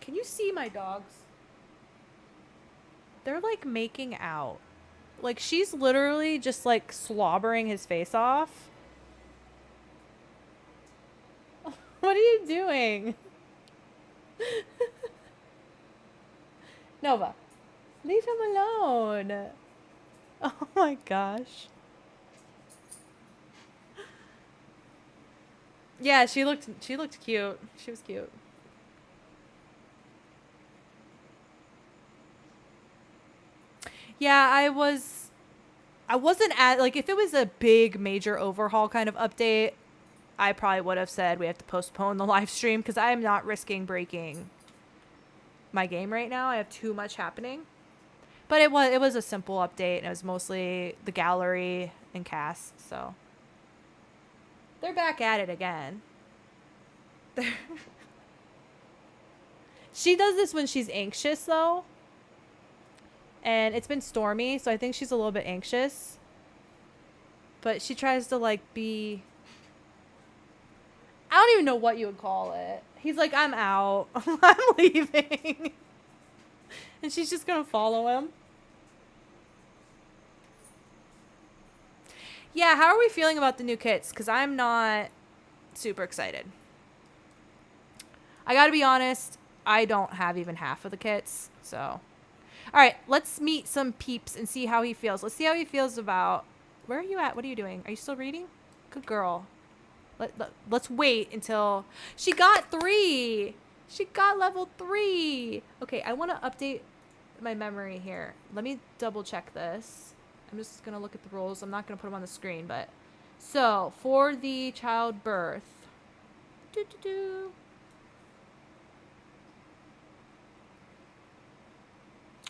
Can you see my dogs? They're like making out. Like she's literally just like slobbering his face off. What are you doing? Nova, leave him alone. Oh my gosh. Yeah, she looked cute. She was cute. Yeah, I wasn't at, like, if it was a big major overhaul kind of update, I probably would have said we have to postpone the live stream because I am not risking breaking my game right now. I have too much happening. But it was a simple update, and it was mostly the gallery and cast, so they're back at it again. She does this when she's anxious, though. And it's been stormy, so I think she's a little bit anxious. But she tries to, like, be... I don't even know what you would call it. He's like, I'm out. I'm leaving. And she's just gonna follow him. Yeah, how are we feeling about the new kits? Because I'm not super excited. I gotta be honest, I don't have even half of the kits, so... Alright, let's meet some peeps and see how he feels. Let's see how he feels about... Where are you at? What are you doing? Are you still reading? Good girl. Let's wait until... She got 3! She got level 3! Okay, I want to update my memory here. Let me double check this. I'm just going to look at the rules. I'm not going to put them on the screen, but... So, for the childbirth...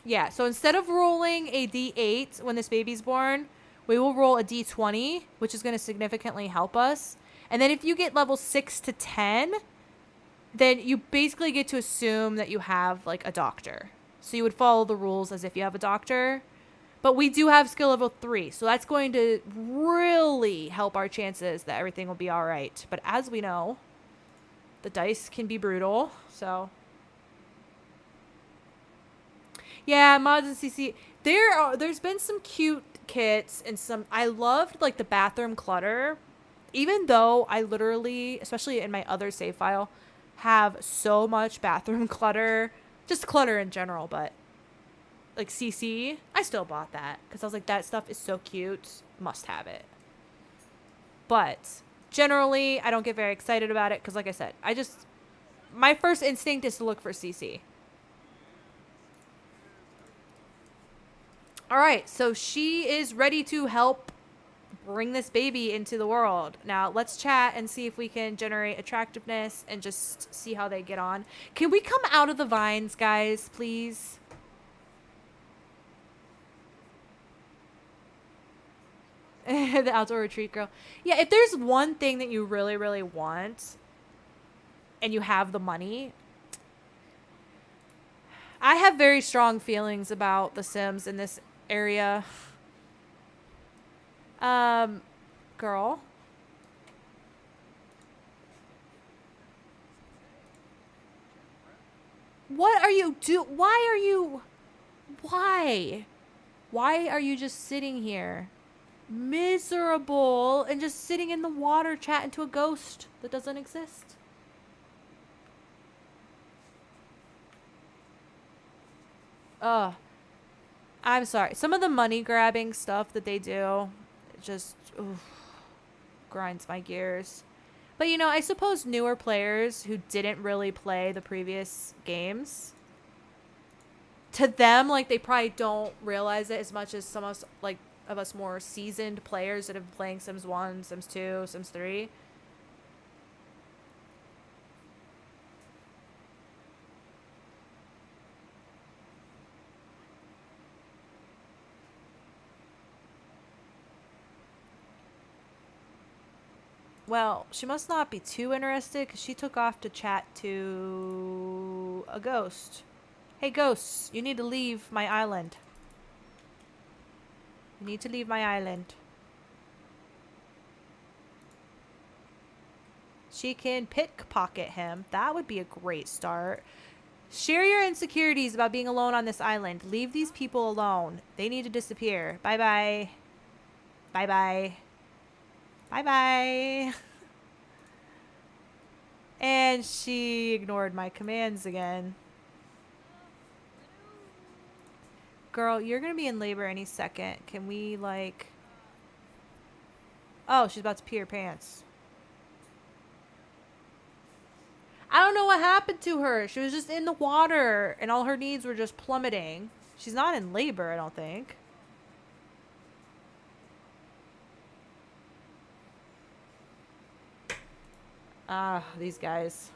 Yeah, so instead of rolling a D8 when this baby's born, we will roll a D20, which is going to significantly help us. And then if you get level 6 to 10, then you basically get to assume that you have, like, a doctor. So you would follow the rules as if you have a doctor. But we do have skill level 3, so that's going to really help our chances that everything will be all right. But as we know, the dice can be brutal, so... Yeah, mods and CC. There's been some cute kits and some... I loved, like, the bathroom clutter. Even though I literally, especially in my other save file, have so much bathroom clutter, just clutter in general, but like CC, I still bought that because I was like, that stuff is so cute, must have it. But generally, I don't get very excited about it because, like I said, my first instinct is to look for CC. All right, so she is ready to help bring this baby into the world. Now, let's chat and see if we can generate attractiveness and just see how they get on. Can we come out of the vines, guys, please? The outdoor retreat girl. Yeah, if there's one thing that you really, really want and you have the money, I have very strong feelings about The Sims in this area. Girl. What are you Why are you... Why? Why are you just sitting here? Miserable and just sitting in the water chatting to a ghost that doesn't exist. Ugh. I'm sorry. Some of the money grabbing stuff that they do just grinds my gears. But you know, I suppose newer players who didn't really play the previous games, to them, like, they probably don't realize it as much as some of us more seasoned players that have been playing Sims 1, Sims 2, Sims 3. Well, she must not be too interested because she took off to chat to a ghost. Hey, ghosts, you need to leave my island. You need to leave my island. She can pickpocket him. That would be a great start. Share your insecurities about being alone on this island. Leave these people alone. They need to disappear. Bye-bye. Bye-bye. Bye-bye. And she ignored my commands again. Girl, you're going to be in labor any second. Can we, like... Oh, she's about to pee her pants. I don't know what happened to her. She was just in the water, and all her needs were just plummeting. She's not in labor, I don't think. Ah, these guys.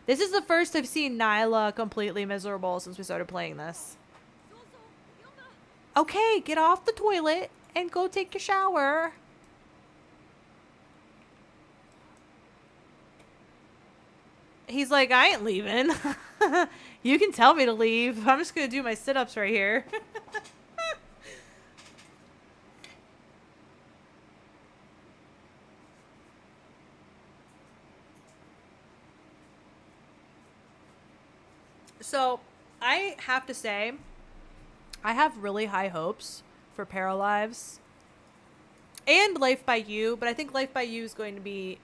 This is the first I've seen Nyla completely miserable since we started playing this. Okay, get off the toilet and go take your shower. He's like, I ain't leaving. You can tell me to leave. I'm just going to do my sit-ups right here. So, I have to say, I have really high hopes for Paralives and Life by You, but I think Life by You is going to be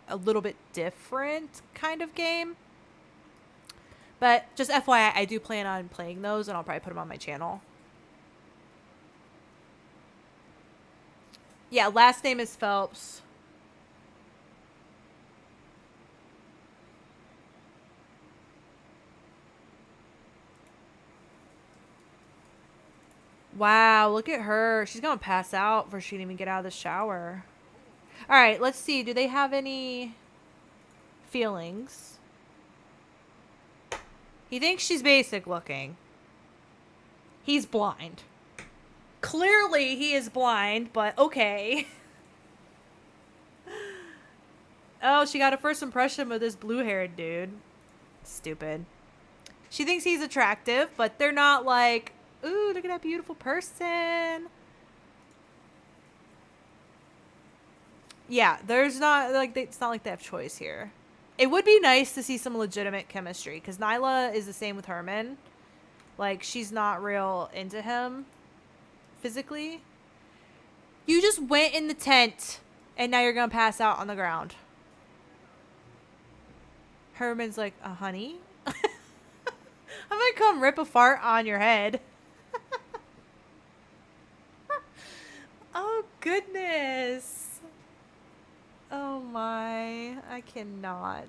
a little bit different kind of game. But just FYI, I do plan on playing those, and I'll probably put them on my channel. Yeah, last name is Phelps. Wow, look at her. She's going to pass out before she can even get out of the shower. All right, let's see. Do they have any feelings? He thinks she's basic looking. He's blind. Clearly, he is blind, but okay. Oh, she got a first impression with this blue-haired dude. Stupid. She thinks he's attractive, but they're not like, ooh, look at that beautiful person. Yeah, there's not, like, it's not like they have choice here. It would be nice to see some legitimate chemistry, because Nyla is the same with Herman. Like, she's not real into him physically. You just went in the tent, and now you're going to pass out on the ground. Herman's like, honey? I'm gonna come rip a fart on your head. Oh, goodness. Oh, my. I cannot.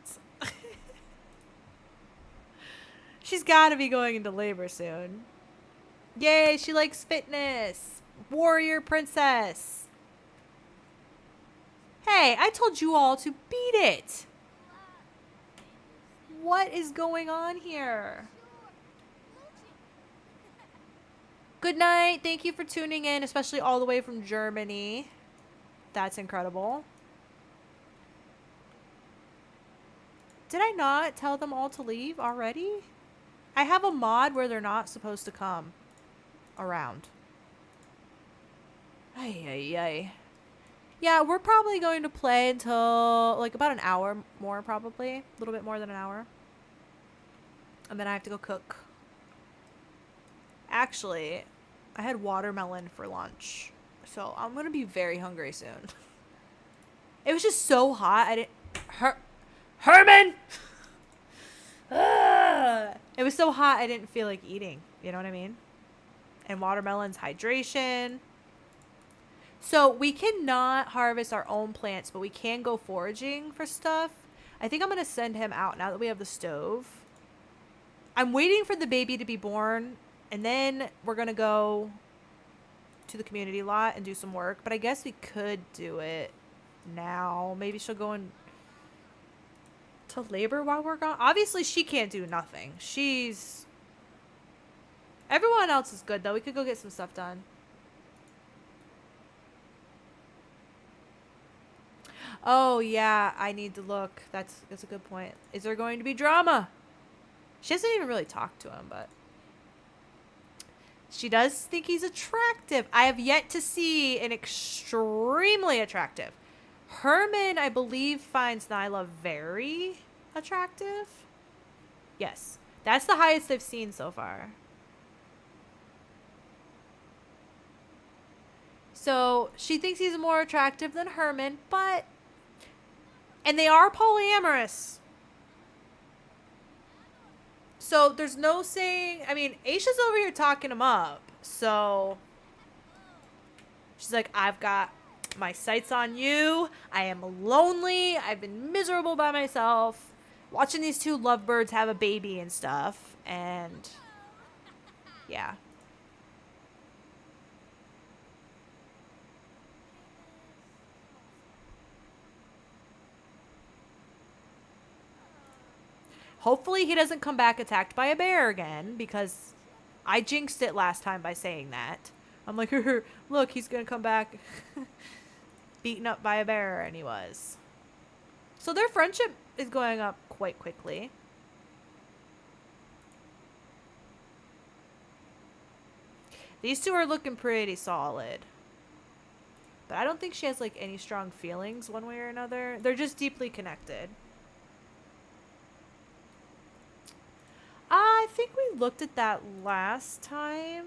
She's got to be going into labor soon. Yay, she likes fitness. Warrior princess. Hey, I told you all to beat it. What is going on here? Good night. Thank you for tuning in, especially all the way from Germany. That's incredible. Did I not tell them all to leave already? I have a mod where they're not supposed to come around. Ay, ay, ay. Yeah, we're probably going to play until like about an hour more, probably. A little bit more than an hour. And then I have to go cook. Actually, I had watermelon for lunch. So I'm going to be very hungry soon. It was just so hot. I didn't... Herman! It was so hot I didn't feel like eating. You know what I mean? And watermelon's hydration. So we cannot harvest our own plants, but we can go foraging for stuff. I think I'm going to send him out now that we have the stove. I'm waiting for the baby to be born, and then we're going to go to the community lot and do some work. But I guess we could do it now. Maybe she'll go in to labor while we're gone. Obviously, she can't do nothing. Everyone else is good, though. We could go get some stuff done. Oh, yeah. I need to look. That's a good point. Is there going to be drama? She hasn't even really talked to him, but she does think he's attractive. I have yet to see an extremely attractive. Herman, I believe, finds Nyla very attractive. Yes. That's the highest I've seen so far. So she thinks he's more attractive than Herman, but... And they are polyamorous. So there's no saying... I mean, Aisha's over here talking him up. So she's like, I've got my sights on you. I am lonely. I've been miserable by myself. Watching these two lovebirds have a baby and stuff. And yeah. Hopefully he doesn't come back attacked by a bear again, because I jinxed it last time by saying that. I'm like, look, he's going to come back beaten up by a bear, and he was. So their friendship is going up quite quickly. These two are looking pretty solid. But I don't think she has like any strong feelings one way or another. They're just deeply connected. I think we looked at that last time.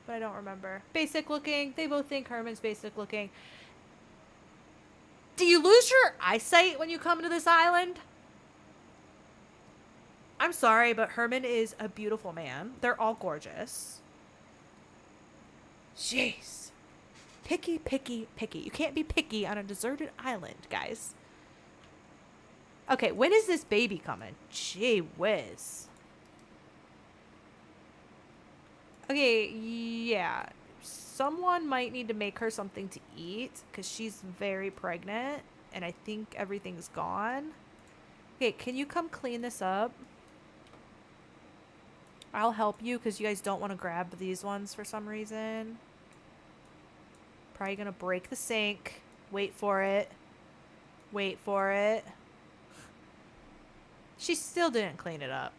But I don't remember. Basic looking. They both think Herman's basic looking. Do you lose your eyesight when you come to this island? I'm sorry, but Herman is a beautiful man. They're all gorgeous. Jeez. Picky, picky, picky. You can't be picky on a deserted island, guys. Okay, when is this baby coming? Gee whiz. Okay, yeah. Someone might need to make her something to eat because she's very pregnant and I think everything's gone. Okay, can you come clean this up? I'll help you because you guys don't want to grab these ones for some reason. Probably going to break the sink. Wait for it. Wait for it. She still didn't clean it up.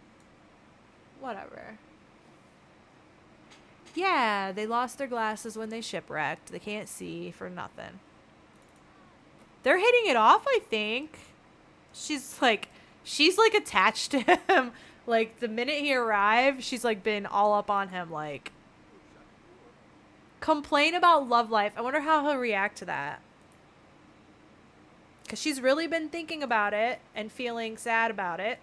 Whatever. Yeah, they lost their glasses when they shipwrecked. They can't see for nothing. They're hitting it off, I think. She's like attached to him. Like, the minute he arrived, she's like been all up on him, like. Complain about love life. I wonder how he'll react to that. Because she's really been thinking about it and feeling sad about it.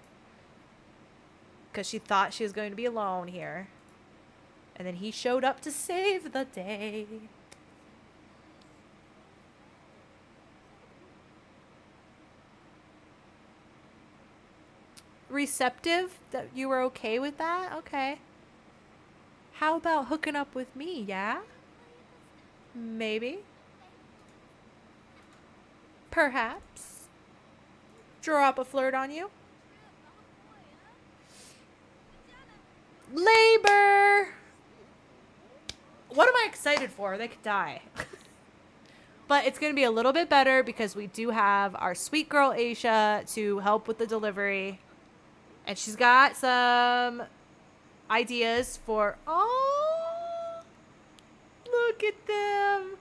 Because she thought she was going to be alone here. And then he showed up to save the day. Receptive? That you were okay with that? Okay. How about hooking up with me, yeah? Maybe. Perhaps. Draw up a flirt on you? Labor! What am I excited for? They could die. But it's going to be a little bit better because we do have our sweet girl Aisha to help with the delivery. And she's got some ideas for... Oh! Look at them!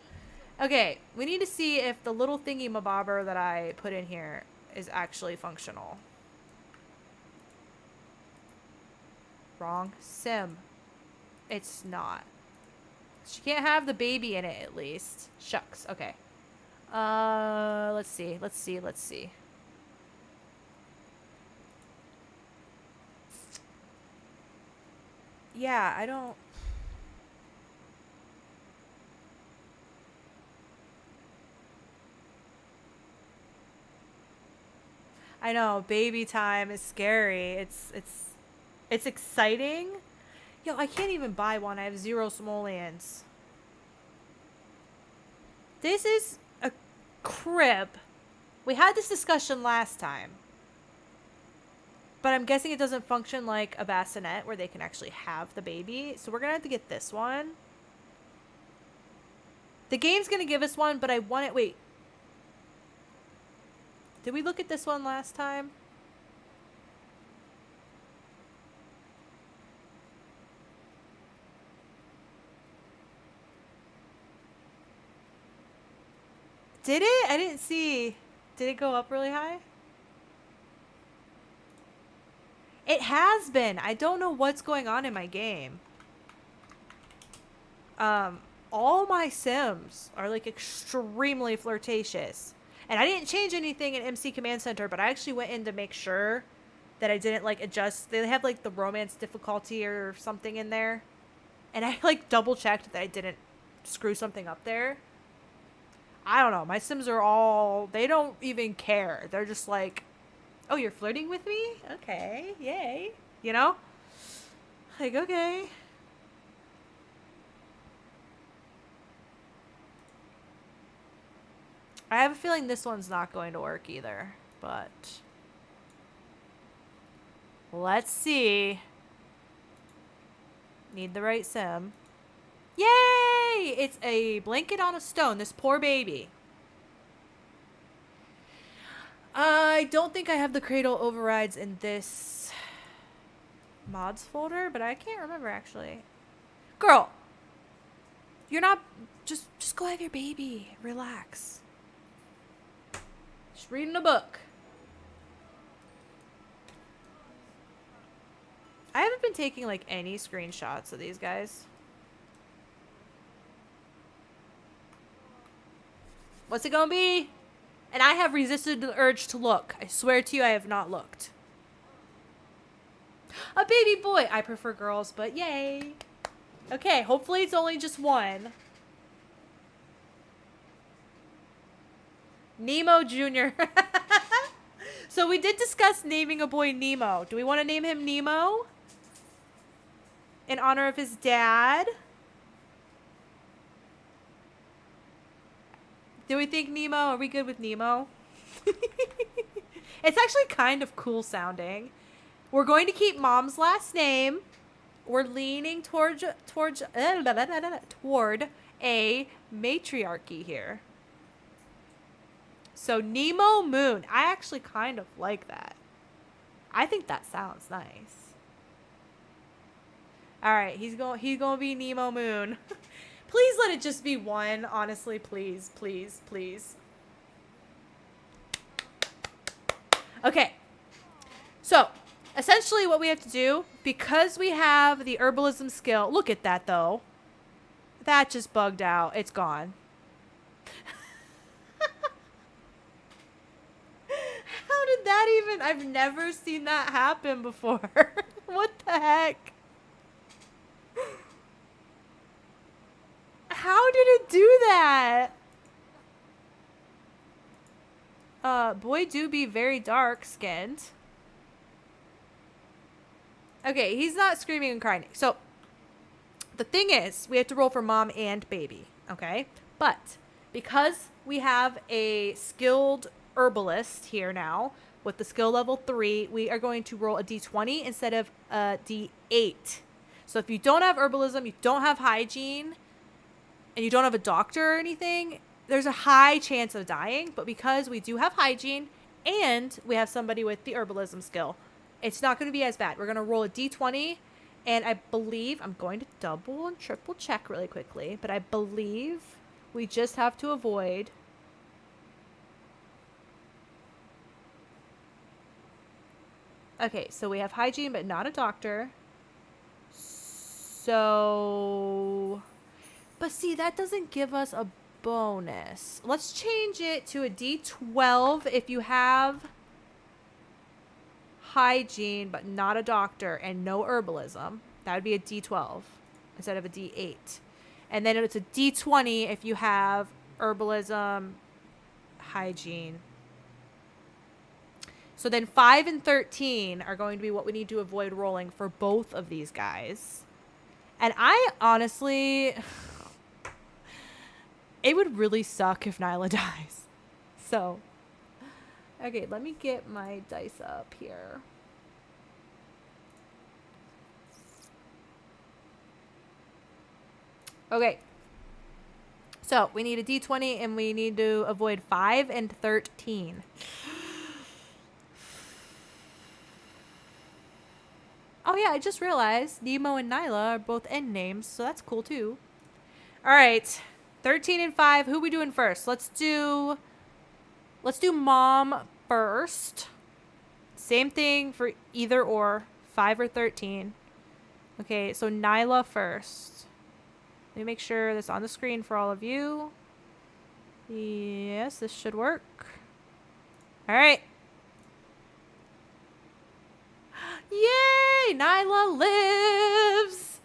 Okay, we need to see if the little thingy mabobber that I put in here is actually functional. Wrong sim. It's not. She can't have the baby in it, at least. Shucks. Okay. Let's see. Let's see. Let's see. Yeah, I don't... I know, baby time is scary. It's exciting. Yo, I can't even buy one. I have 0 simoleons. This is a crib. We had this discussion last time. But I'm guessing it doesn't function like a bassinet where they can actually have the baby. So we're going to have to get this one. The game's going to give us one, but I want it... Wait. Did we look at this one last time? Did it? I didn't see. Did it go up really high? It has been. I don't know what's going on in my game. All my Sims are like extremely flirtatious. And I didn't change anything in MC Command Center, but I actually went in to make sure that I didn't like adjust. They have like the romance difficulty or something in there. And I like double checked that I didn't screw something up there. I don't know. My Sims are all, they don't even care. They're just like, oh, you're flirting with me? Okay, yay. You know? Like, okay. I have a feeling this one's not going to work either, but let's see. Need the right sim. Yay! It's a blanket on a stone, this poor baby. I don't think I have the cradle overrides in this mods folder, but I can't remember actually. Girl, you're not, just go have your baby. Relax. Just reading a book. I haven't been taking like any screenshots of these guys. What's it gonna be? And I have resisted the urge to look. I swear to you, I have not looked. A baby boy. I prefer girls, but yay. Okay, hopefully it's only just one. Nemo Jr. So we did discuss naming a boy Nemo. Do we want to name him Nemo? In honor of his dad? Do we think Nemo? Are we good with Nemo? It's actually kind of cool sounding. We're going to keep Mom's last name. We're leaning towards a matriarchy here. So Nemo Moon. I actually kind of like that. I think that sounds nice. All right, he's going to be Nemo Moon. Please let it just be one. Honestly, please, please, please. Okay. So, essentially what we have to do, because we have the herbalism skill. Look at that, though. That just bugged out. It's gone. that even? I've never seen that happen before. What the heck? How did it do that? Boy do be very dark skinned. Okay, he's not screaming and crying. So, the thing is, we have to roll for mom and baby, okay? But because we have a skilled herbalist here now with the skill level 3, we are going to roll a d20 instead of a d8. So if you don't have herbalism, you don't have hygiene, and you don't have a doctor or anything, there's a high chance of dying. But because we do have hygiene and we have somebody with the herbalism skill, it's not going to be as bad. We're going to roll a d20. And I believe, I'm going to double and triple check really quickly, but I believe we just have to avoid okay, so we have hygiene, but not a doctor. So, but see, that doesn't give us a bonus. Let's change it to a D12 if you have hygiene, but not a doctor and no herbalism. That would be a D12 instead of a D8. And then it's a D20 if you have herbalism, hygiene. So then 5 and 13 are going to be what we need to avoid rolling for both of these guys. And I honestly, it would really suck if Nyla dies. So, okay, let me get my dice up here. Okay. So, we need a D20 and we need to avoid 5 and 13. Oh yeah, I just realized Nemo and Nyla are both end names, so that's cool too. All right. 13 and 5. Who are we doing first? Let's do mom first. Same thing for either or, 5 or 13. Okay, so Nyla first. Let me make sure that's on the screen for all of you. Yes, this should work. All right. Yay! Nyla lives!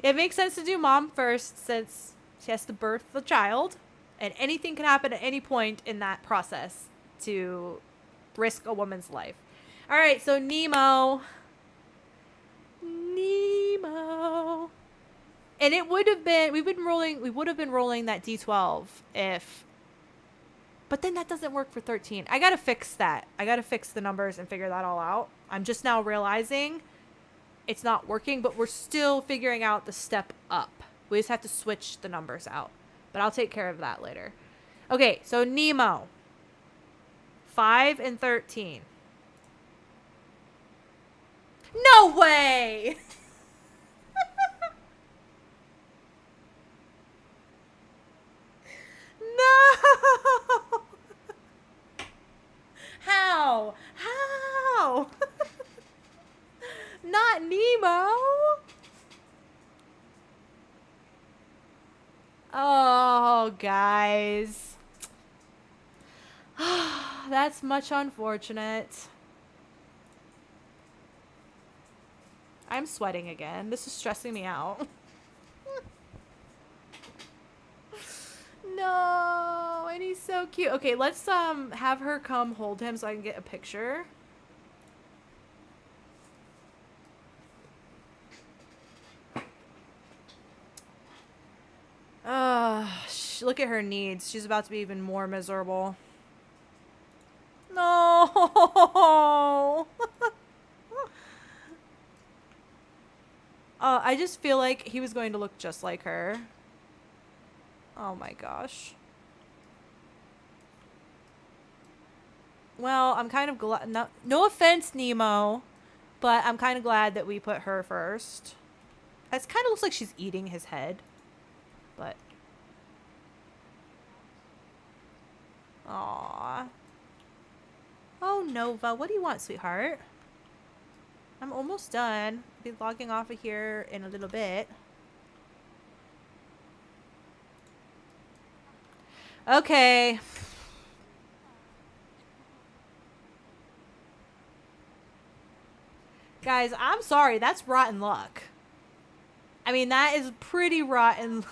It makes sense to do mom first since she has to birth the child. And anything can happen at any point in that process to risk a woman's life. All right, so Nemo. And it would have been, we would have been rolling that D12 if, but then that doesn't work for 13. I got to fix that. I got to fix the numbers and figure that all out. I'm just now realizing it's not working, but we're still figuring out the step up. We just have to switch the numbers out, but I'll take care of that later. Okay, so Nemo, 5 and 13. No way! No! How? How? Not Nemo? Oh, guys. That's much unfortunate. I'm sweating again. This is stressing me out. No, and he's so cute. Okay, let's have her come hold him so I can get a picture. Look at her needs. She's about to be even more miserable. No. I just feel like he was going to look just like her. Oh my gosh. Well, I'm kind of glad. No offense, Nemo, but I'm kind of glad that we put her first. It kind of looks like she's eating his head, but. Aww. Oh, Nova, what do you want, sweetheart? I'm almost done. I'll be logging off of here in a little bit. Okay. Guys, I'm sorry. That's rotten luck. I mean, that is pretty rotten.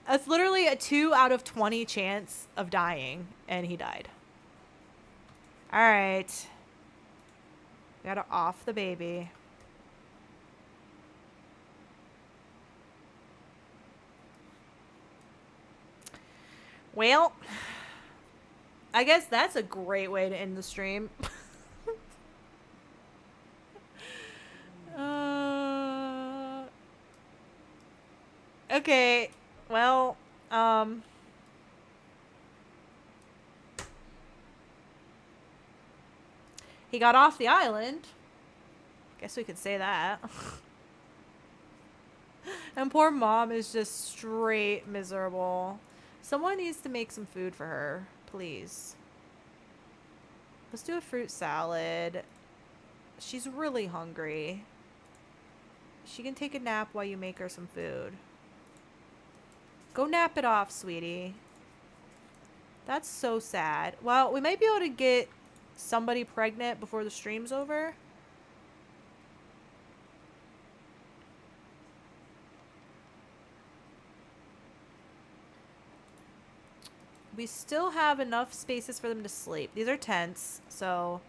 It's literally a 2 out of 20 chance of dying, and he died. All right. We gotta off the baby. Well, I guess that's a great way to end the stream. Okay. Well, he got off the island. Guess we could say that. And poor mom is just straight miserable. Someone needs to make some food for her, please. Let's do a fruit salad. She's really hungry. She can take a nap while you make her some food. Go nap it off, sweetie. That's so sad. Well, we might be able to get somebody pregnant before the stream's over. We still have enough spaces for them to sleep. These are tents, so...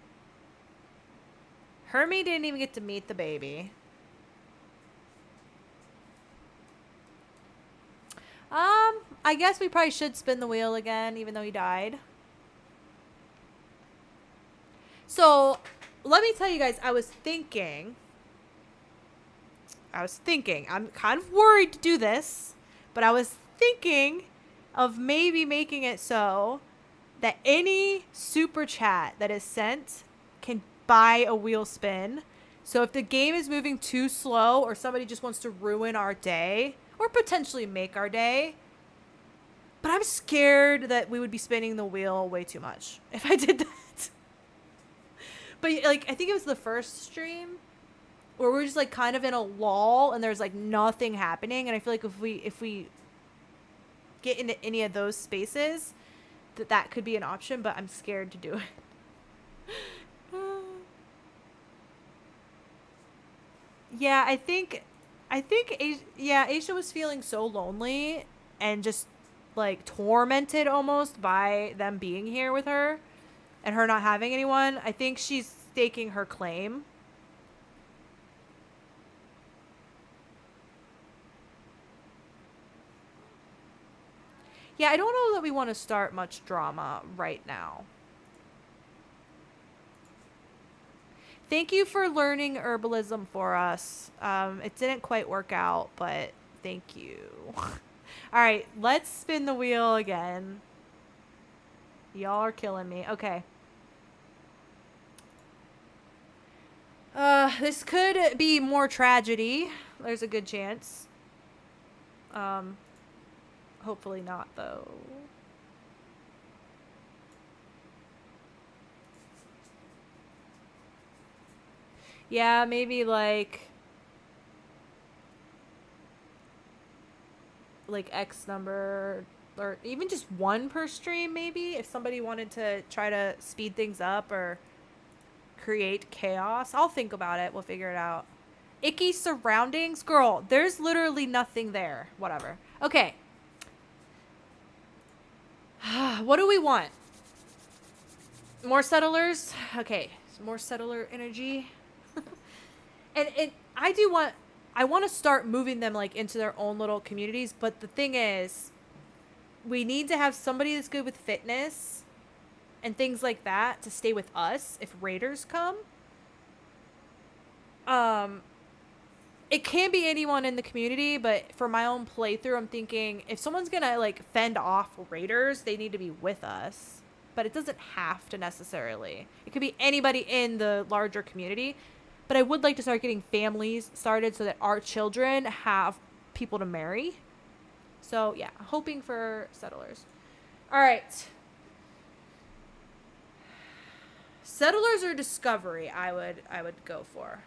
Hermie didn't even get to meet the baby. I guess we probably should spin the wheel again, even though he died. So, let me tell you guys, I was thinking, I'm kind of worried to do this, but I was thinking of maybe making it so that any super chat that is sent can buy a wheel spin. So if the game is moving too slow or somebody just wants to ruin our day or potentially make our day, but I'm scared that we would be spinning the wheel way too much if I did that. But like, I think it was the first stream where we're just like kind of in a lull and there's like nothing happening. And I feel like if we get into any of those spaces, that could be an option, but I'm scared to do it. Yeah, I think Aisha was feeling so lonely and just like tormented almost by them being here with her and her not having anyone. I think she's staking her claim. Yeah, I don't know that we want to start much drama right now. Thank you for learning herbalism for us. It didn't quite work out, but thank you. All right, let's spin the wheel again. Y'all are killing me. Okay. This could be more tragedy. There's a good chance. Hopefully not, though. Yeah, maybe like X number, or even just one per stream, maybe, if somebody wanted to try to speed things up or create chaos. I'll think about it. We'll figure it out. Icky surroundings? Girl, there's literally nothing there. Whatever. Okay. What do we want? More settlers? Okay. More settler energy. And I want to start moving them like into their own little communities. But the thing is, we need to have somebody that's good with fitness and things like that to stay with us if raiders come. It can be anyone in the community, but for my own playthrough, I'm thinking if someone's gonna like fend off raiders, they need to be with us. But it doesn't have to necessarily. It could be anybody in the larger community. But I would like to start getting families started so that our children have people to marry. So yeah, hoping for settlers. All right. Settlers or discovery, I would go for.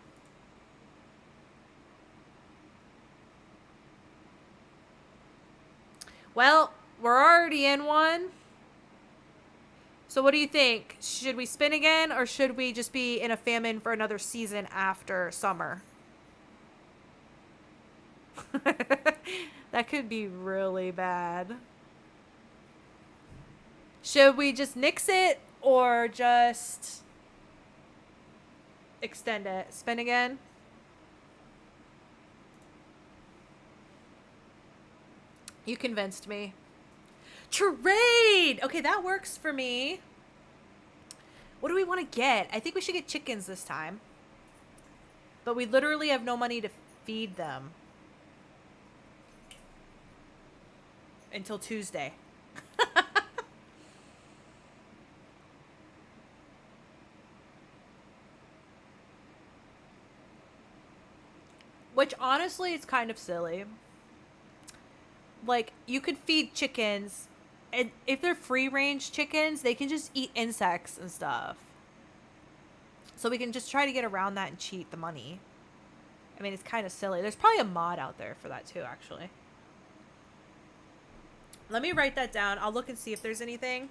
Well, we're already in one. So what do you think? Should we spin again, or should we just be in a famine for another season after summer? That could be really bad. Should we just nix it or just extend it? Spin again? You convinced me. Trade! Okay, that works for me. What do we want to get? I think we should get chickens this time. But we literally have no money to feed them. Until Tuesday. Which honestly is kind of silly. Like, you could feed chickens, and if they're free range chickens, they can just eat insects and stuff. So we can just try to get around that and cheat the money. I mean, it's kind of silly. There's probably a mod out there for that too, actually. Let me write that down. I'll look and see if there's anything.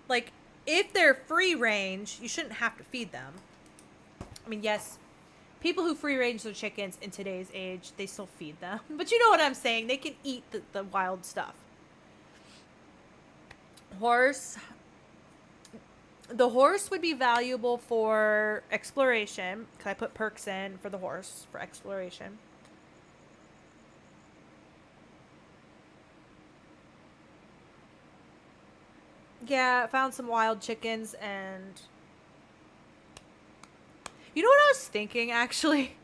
Like, if they're free range, you shouldn't have to feed them. I mean, yes, people who free range their chickens in today's age, they still feed them. But you know what I'm saying. They can eat the wild stuff. Horse. The horse would be valuable for exploration, because I put perks in for the horse for exploration. Yeah, I found some wild chickens, and you know what I was thinking, actually?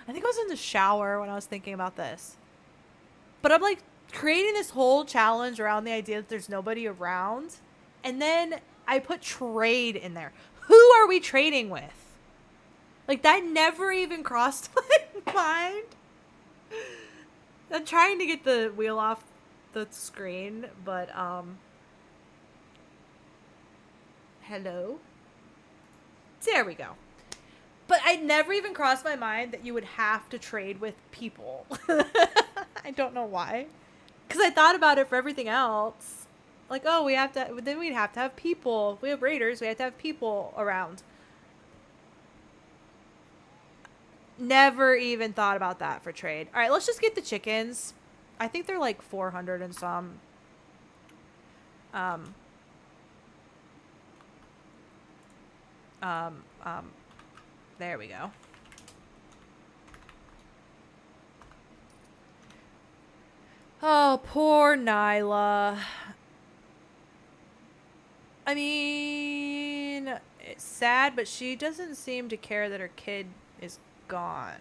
I think I was in the shower when I was thinking about this. But I'm like creating this whole challenge around the idea that there's nobody around, and then I put trade in there. Who are we trading with? Like, that never even crossed my mind. I'm trying to get the wheel off the screen, but hello? There we go. But I never even crossed my mind that you would have to trade with people. I don't know why. Because I thought about it for everything else. Like, oh, we have to, then we'd have to have people. If we have raiders, we have to have people around. Never even thought about that for trade. All right, let's just get the chickens. I think they're like 400 and some. There we go. Oh, poor Nyla. I mean, it's sad, but she doesn't seem to care that her kid is gone.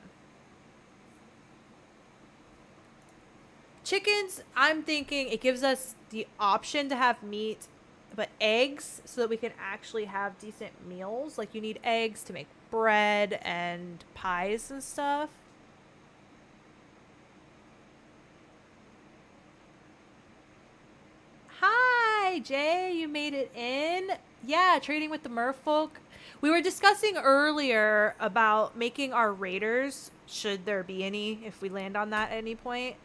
Chickens, I'm thinking it gives us the option to have meat, but eggs, so that we can actually have decent meals. Like, you need eggs to make bread and pies and stuff. Hi, Jay, you made it in. Yeah, trading with the merfolk. We were discussing earlier about making our raiders, should there be any, if we land on that at any point,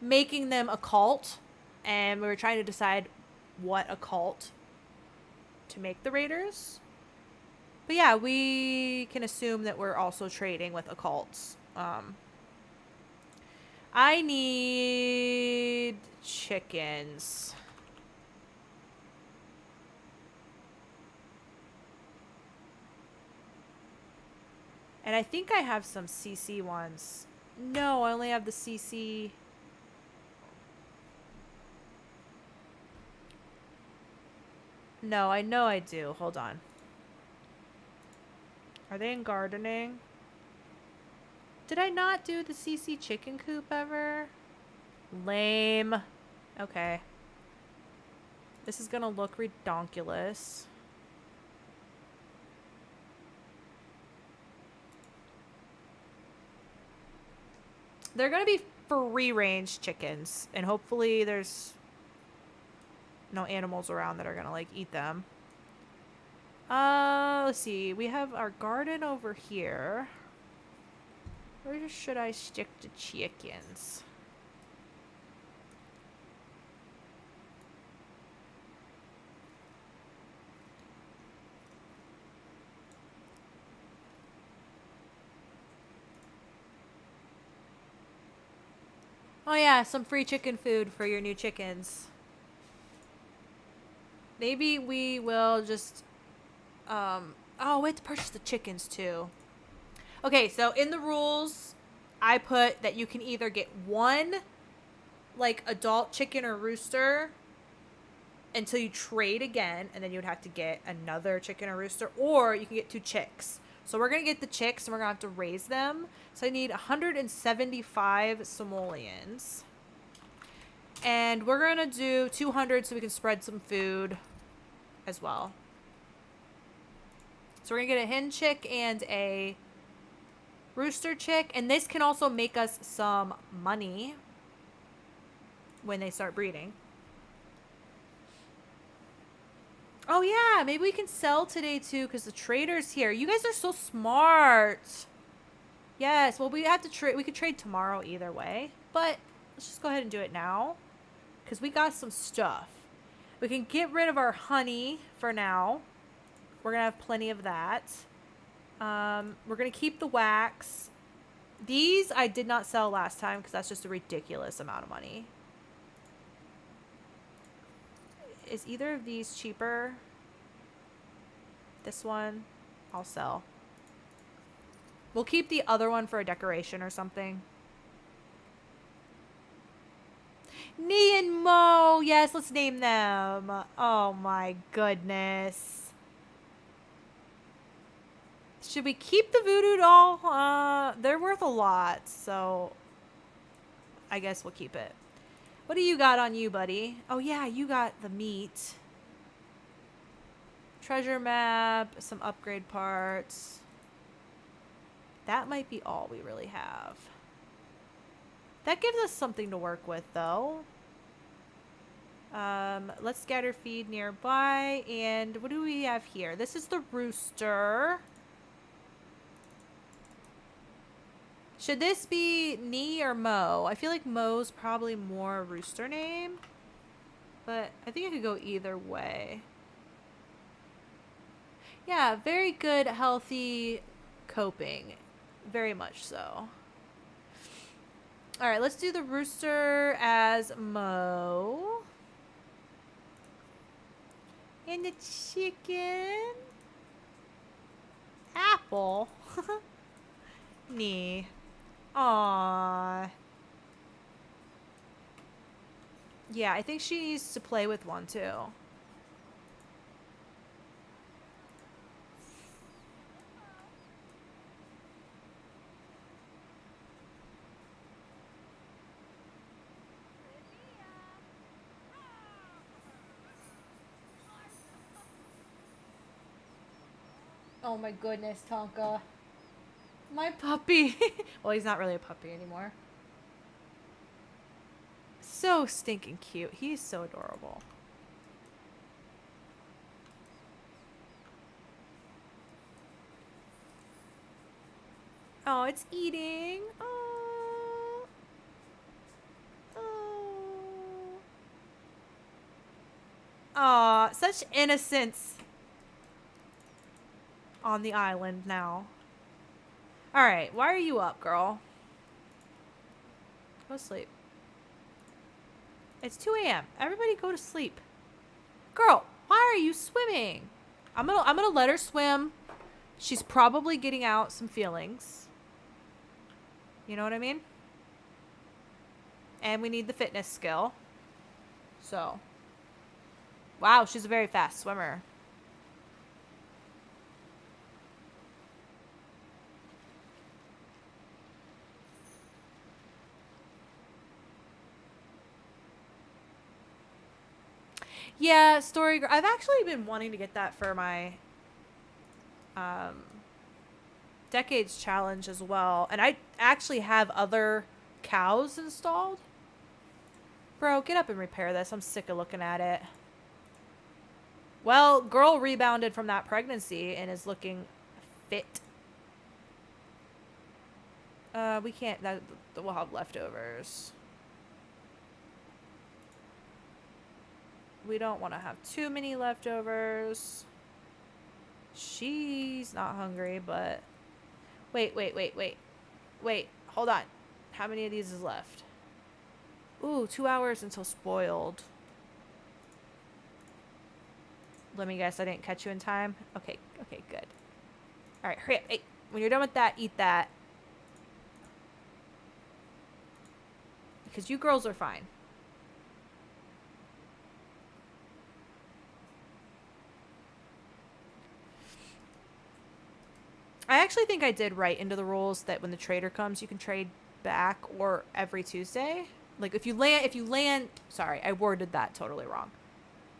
making them a cult. And we were trying to decide what a cult to make the raiders. But yeah, we can assume that we're also trading with occults. I need chickens. And I think I have some CC ones. No, I only have the CC. No, I know I do. Hold on. Are they in gardening? Did I not do the CC chicken coop ever? Lame. Okay. This is gonna look redonkulous. They're gonna be free range chickens, and hopefully there's no animals around that are gonna like eat them. Let's see. We have our garden over here. Where should I stick the chickens? Oh yeah, some free chicken food for your new chickens. Maybe we will just, oh, we have to purchase the chickens too. Okay, so in the rules, I put that you can either get one, like, adult chicken or rooster until you trade again, and then you would have to get another chicken or rooster, or you can get 2 chicks. So we're going to get the chicks, and we're going to have to raise them. So I need 175 simoleons. And we're going to do 200 so we can spread some food as well. So we're going to get a hen chick and a rooster chick. And this can also make us some money when they start breeding. Oh, yeah. Maybe we can sell today, too, because the trader's here. You guys are so smart. Yes. Well, we have to trade. We could trade tomorrow either way. But let's just go ahead and do it now, because we got some stuff. We can get rid of our honey for now. We're going to have plenty of that. We're going to keep the wax. These I did not sell last time because that's just a ridiculous amount of money. Is either of these cheaper? This one, I'll sell. We'll keep the other one for a decoration or something. Nee and Mo. Yes, let's name them. Oh my goodness. Should we keep the voodoo doll? They're worth a lot, so I guess we'll keep it. What do you got on you, buddy? Oh yeah, you got the meat. Treasure map, some upgrade parts. That might be all we really have. That gives us something to work with, though. Let's scatter feed nearby. And what do we have here? This is the rooster. Should this be Nee or Mo? I feel like Mo's probably more a rooster name. But I think I could go either way. Yeah, very good, healthy coping. Very much so. Alright, let's do the rooster as Mo. And the chicken. Apple. Nee. Aww. Yeah, I think she needs to play with one too. Oh my goodness, Tonka. My puppy. Well, he's not really a puppy anymore. So stinking cute. He's so adorable. Oh, it's eating. Oh. Oh. Aw, such innocence on the island now. Alright, why are you up, girl? Go to sleep. It's 2 a.m. Everybody go to sleep. Girl, why are you swimming? I'm gonna let her swim. She's probably getting out some feelings. You know what I mean? And we need the fitness skill. So. Wow, she's a very fast swimmer. Yeah, Story Girl. I've actually been wanting to get that for my Decades Challenge as well. And I actually have other cows installed. Bro, get up and repair this. I'm sick of looking at it. Well, girl rebounded from that pregnancy and is looking fit. We can't. We'll have leftovers. We don't want to have too many leftovers. She's not hungry, but... Wait. Wait, hold on. How many of these is left? Ooh, 2 hours until spoiled. Let me guess, I didn't catch you in time. Okay, okay, good. All right, hurry up. Hey, when you're done with that, eat that. Because you girls are fine. I actually think I did write into the rules that when the trader comes, you can trade back or every Tuesday. Like if you land, sorry, I worded that totally wrong.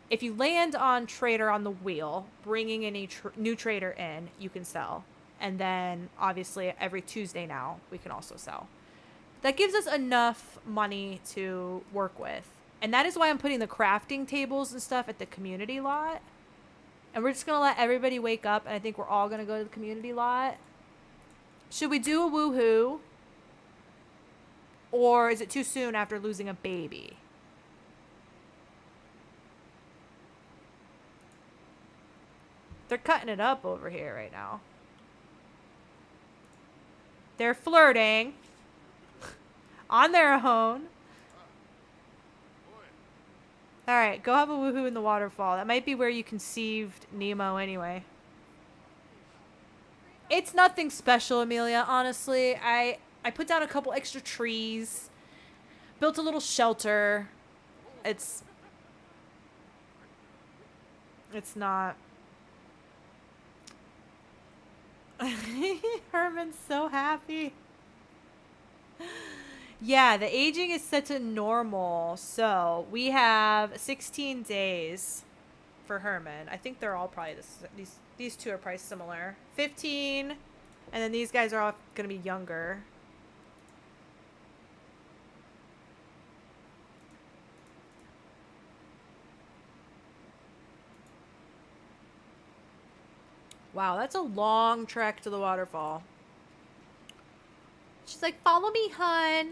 If you land on trader on the wheel, bringing any new trader in, you can sell. And then obviously every Tuesday now, we can also sell. That gives us enough money to work with. And that is why I'm putting the crafting tables and stuff at the community lot. And we're just going to let everybody wake up. And I think we're all going to go to the community lot. Should we do a woohoo? Or is it too soon after losing a baby? They're cutting it up over here right now. They're flirting on their own. All right, go have a woohoo in the waterfall. That might be where you conceived Nemo anyway. It's nothing special, Amelia, honestly. I put down a couple extra trees, built a little shelter. It's not. Herman's so happy. Yeah, the aging is set to normal. So we have 16 days for Herman. I think they're all probably these two are probably similar. 15, and then these guys are all gonna be younger. Wow, that's a long trek to the waterfall. She's like, follow me, hun.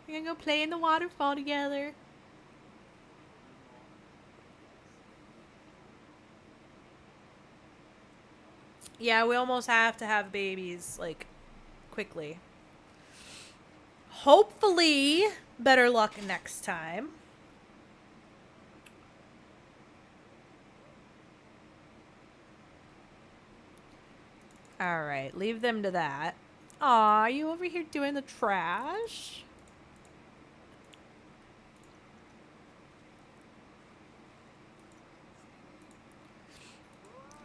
We're gonna go play in the waterfall together. Yeah, we almost have to have babies, like, quickly. Hopefully, better luck next time. Alright, leave them to that. Aw, are you over here doing the trash?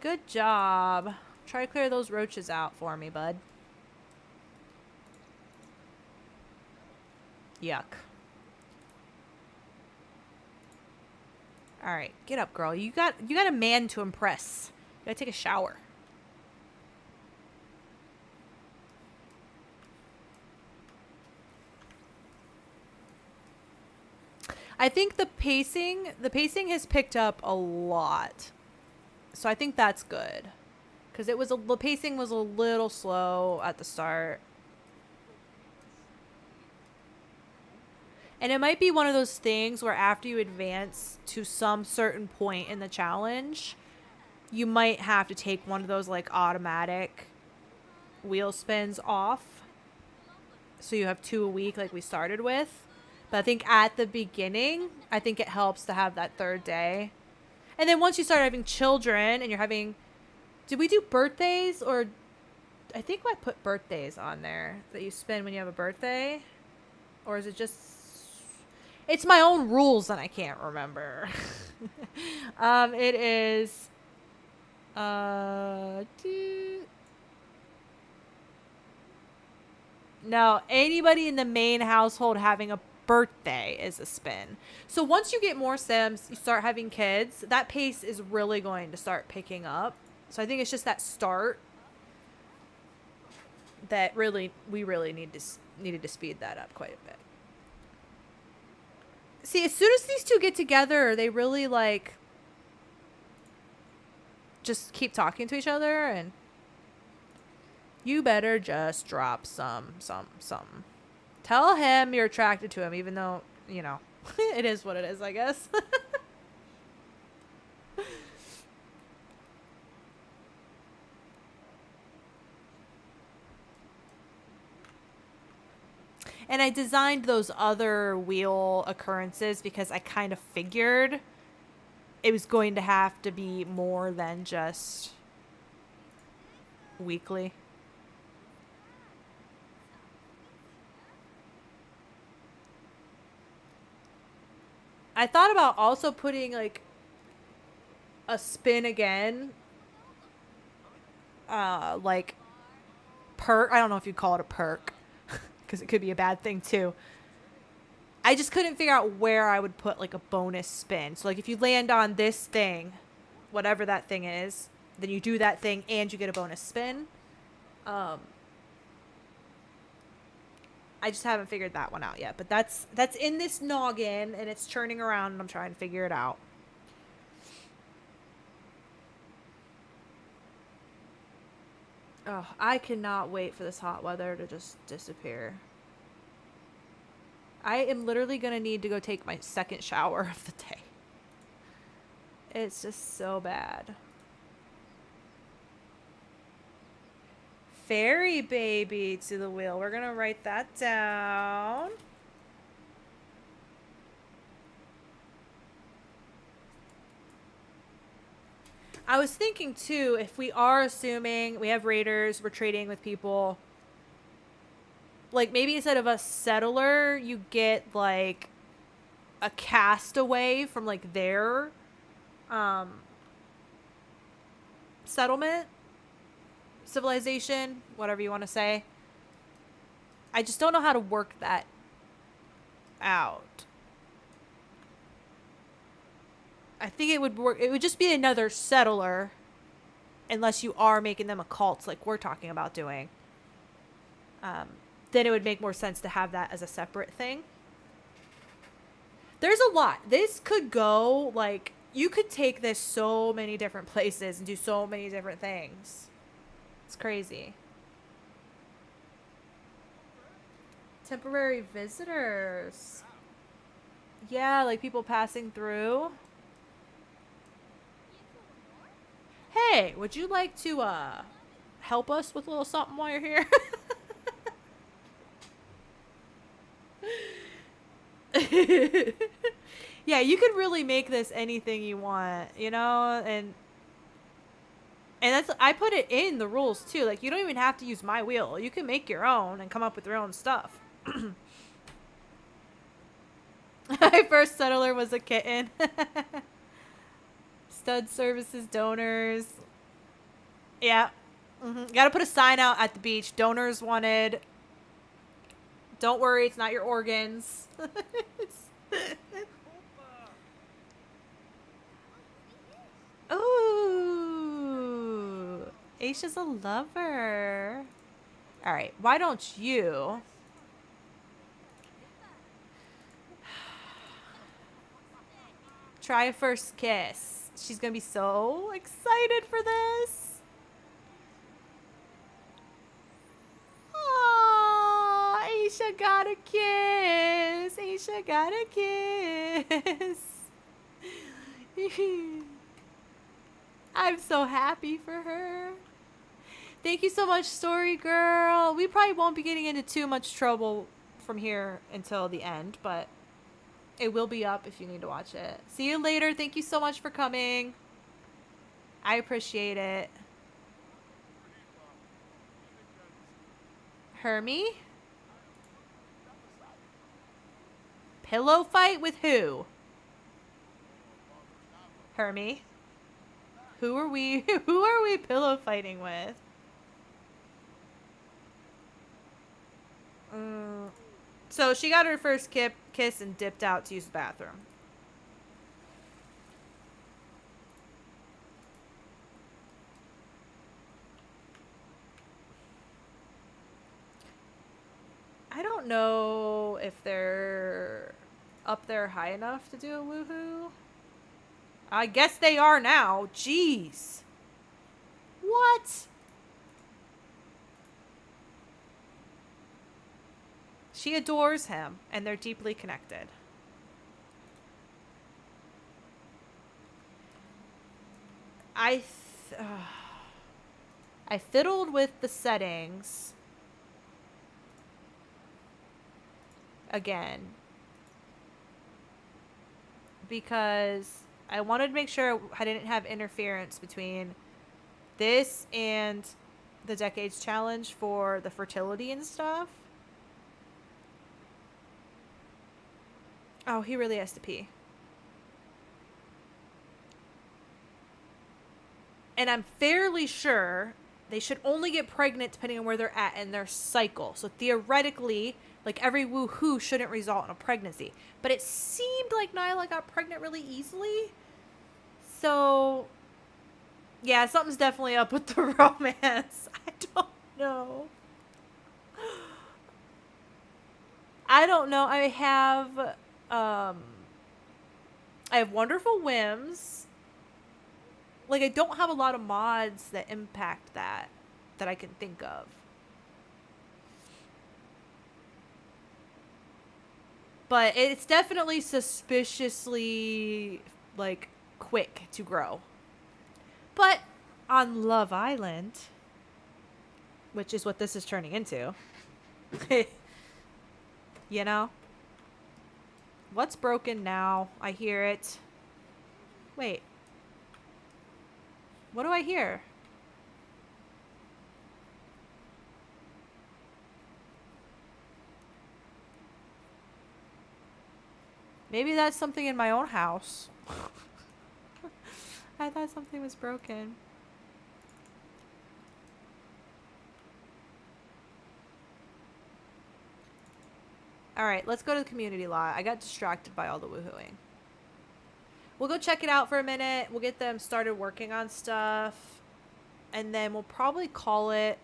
Good job. Try to clear those roaches out for me, bud. Yuck. Alright, get up, girl. You got a man to impress. You gotta take a shower. I think the pacing has picked up a lot. So I think that's good. Because the pacing was a little slow at the start. And it might be one of those things where after you advance to some certain point in the challenge, you might have to take one of those like automatic wheel spins off. So you have 2 a week like we started with. But I think at the beginning, I think it helps to have that third day. And then once you start having children and you're having... Did we do birthdays? Or I think I put birthdays on there that you spend when you have a birthday. Or is it just... It's my own rules and I can't remember. It is... No, anybody in the main household having a birthday is a spin. So once you get more Sims, you start having kids, that pace is really going to start picking up. So I think it's just that start that we really needed to speed that up quite a bit. See, as soon as these two get together, they really like just keep talking to each other, and you better just drop some. Tell him you're attracted to him, even though, you know, it is what it is, I guess. And I designed those other wheel occurrences because I kind of figured it was going to have to be more than just weekly. I thought about also putting like a spin again. Like perk. I don't know if you'd call it a perk because it could be a bad thing too. I just couldn't figure out where I would put like a bonus spin. So like if you land on this thing, whatever that thing is, then you do that thing and you get a bonus spin. I just haven't figured that one out yet, but that's in this noggin and it's churning around and I'm trying to figure it out. Oh, I cannot wait for this hot weather to just disappear. I am literally going to need to go take my second shower of the day. It's just so bad. Fairy baby to the wheel. We're going to write that down. I was thinking too, if we are assuming we have raiders, we're trading with people, like maybe instead of a settler, you get like a castaway from like their settlement, civilization, whatever you want to say. I just don't know how to work that out. I think it would work. It would just be another settler, unless you are making them a cult like we're talking about doing. Then it would make more sense to have that as a separate thing. There's a lot. This could go, like, you could take this so many different places and do so many different things. It's crazy. Temporary visitors. Yeah, like people passing through. Hey, would you like to help us with a little something while you're here? Yeah, you could really make this anything you want, you know? And that's, I put it in the rules too. Like, you don't even have to use my wheel. You can make your own and come up with your own stuff. My first settler was a kitten. Stud services, donors. Yeah. Gotta put a sign out at the beach. Donors wanted. Don't worry, it's not your organs. Ooh. Aisha's a lover. All right, why don't you... try a first kiss. She's gonna be so excited for this. Aww, Aisha got a kiss. Aisha got a kiss. I'm so happy for her. Thank you so much, Story Girl. We probably won't be getting into too much trouble from here until the end, but it will be up if you need to watch it. See you later. Thank you so much for coming. I appreciate it. Hermie? Pillow fight with who? Hermie? Who are we pillow fighting with? So she got her first kiss and dipped out to use the bathroom. I don't know if they're up there high enough to do a woohoo. I guess they are now. Jeez. What? She adores him, and they're deeply connected. I fiddled with the settings. again. Because I wanted to make sure I didn't have interference between this and the Decades Challenge for the fertility and stuff. Oh, he really has to pee. And I'm fairly sure they should only get pregnant depending on where they're at in their cycle. So theoretically, like every woohoo shouldn't result in a pregnancy. But it seemed like Nyla got pregnant really easily. So, yeah, something's definitely up with the romance. I don't know. I don't know. I have Wonderful Whims. Like, I don't have a lot of mods that impact that I can think of. But it's definitely suspiciously, like, quick to grow. But on Love Island, which is what this is turning into, you know? What's broken now? I hear it. Wait. What do I hear? Maybe that's something in my own house. I thought something was broken. Alright, let's go to the community lot. I got distracted by all the woohooing. We'll go check it out for a minute. We'll get them started working on stuff. And then we'll probably call it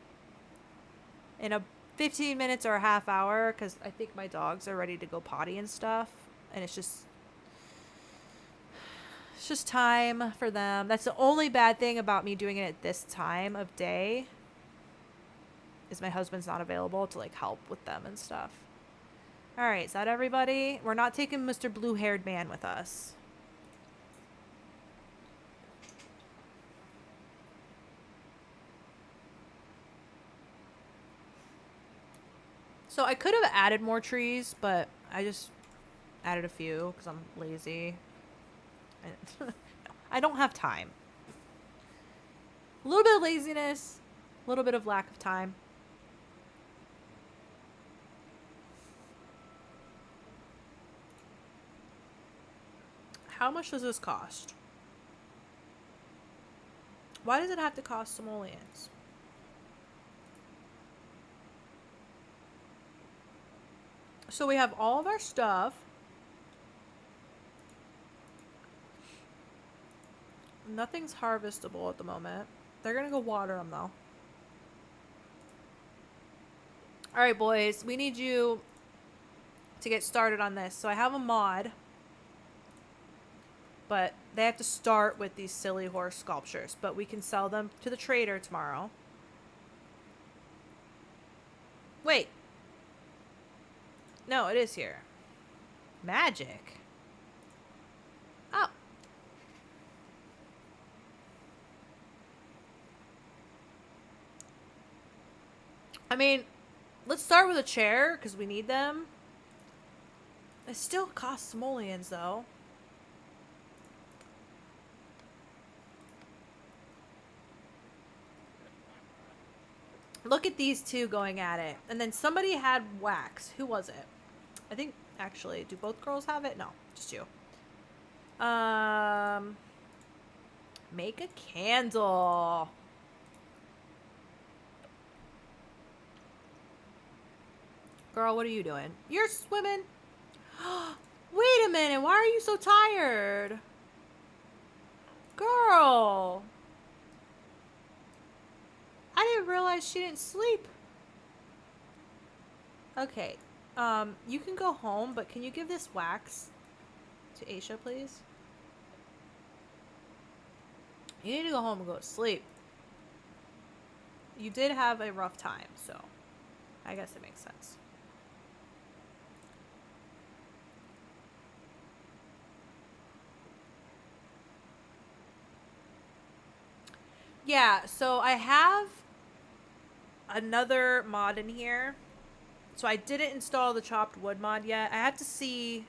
in a 15 minutes or a half hour. Because I think my dogs are ready to go potty and stuff. And it's just time for them. That's the only bad thing about me doing it at this time of day. Is my husband's not available to, like, help with them and stuff. Alright, is that everybody? We're not taking Mr. Blue-haired man with us. So I could have added more trees, but I just added a few because I'm lazy. I don't have time. A little bit of laziness, a little bit of lack of time. How much does this cost? Why does it have to cost simoleons? So we have all of our stuff. Nothing's harvestable at the moment. They're gonna go water them though. Alright, boys. We need you to get started on this. So I have a mod. But they have to start with these silly horse sculptures. But we can sell them to the trader tomorrow. Wait. No, it is here. Magic. Oh. I mean, let's start with a chair, because we need them. It still costs simoleons, though. Look at these two going at it. And then somebody had wax. Who was it? I think, actually, do both girls have it? No, just you. Make a candle. Girl, what are you doing? You're swimming. Wait a minute. Why are you so tired? Girl. I didn't realize she didn't sleep. Okay. You can go home, but can you give this wax to Aisha, please? You need to go home and go to sleep. You did have a rough time, so I guess it makes sense. Yeah, so I have another mod in here So I didn't install the chopped wood mod yet. I have to see.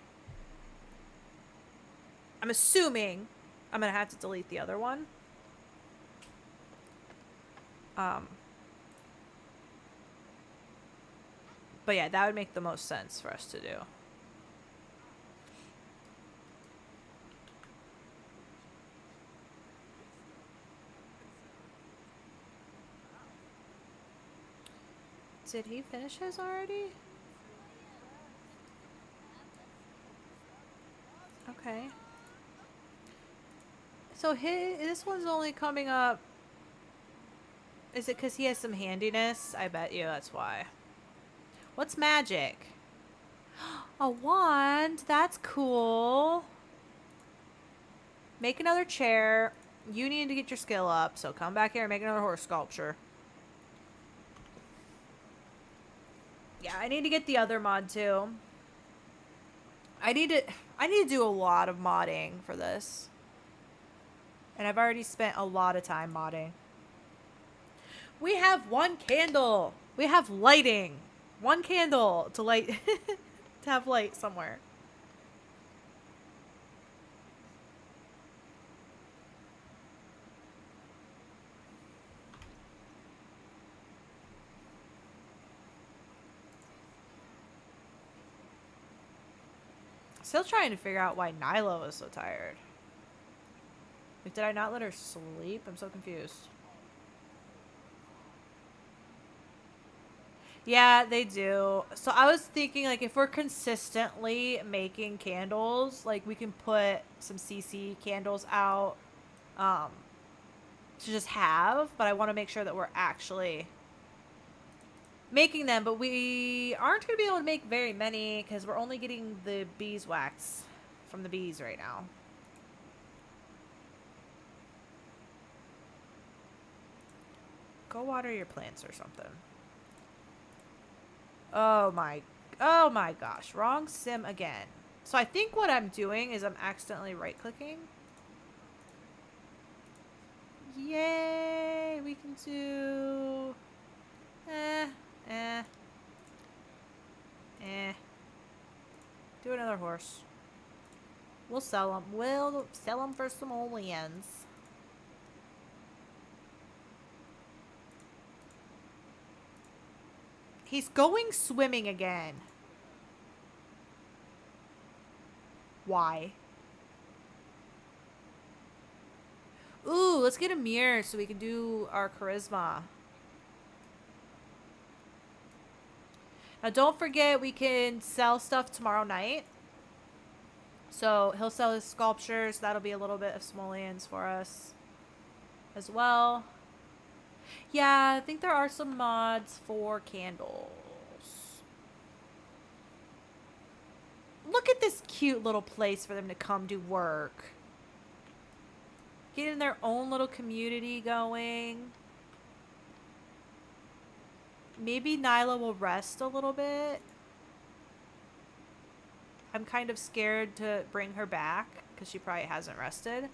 I'm assuming I'm going to have to delete the other one. But yeah, that would make the most sense for us to do. Did he finish his already? Okay. So this one's only coming up. Is it because he has some handiness? I bet you that's why. What's magic? A wand. That's cool. Make another chair. You need to get your skill up, so come back here and make another horse sculpture. Yeah, I need to get the other mod too. I need to do a lot of modding for this. And I've already spent a lot of time modding. We have one candle. We have lighting. One candle to light to have light somewhere. Still trying to figure out why Nyla was so tired. Like, did I not let her sleep? I'm so confused. Yeah, they do. So I was thinking, like, if we're consistently making candles, like, we can put some CC candles out to just have. But I want to make sure that we're actually making them. But we aren't going to be able to make very many because we're only getting the beeswax from the bees right now. Go water your plants or something. Oh my gosh. Wrong sim again. So I think what I'm doing is I'm accidentally right-clicking. Yay! We can do... Do another horse. We'll sell them. We'll sell them for some simoleons. He's going swimming again. Why? Ooh, let's get a mirror so we can do our charisma. Now, don't forget we can sell stuff tomorrow night. So he'll sell his sculptures. That'll be a little bit of simoleons for us as well. Yeah, I think there are some mods for candles. Look at this cute little place for them to come do work. Getting their own little community going. Maybe Nyla will rest a little bit. I'm kind of scared to bring her back because she probably hasn't rested.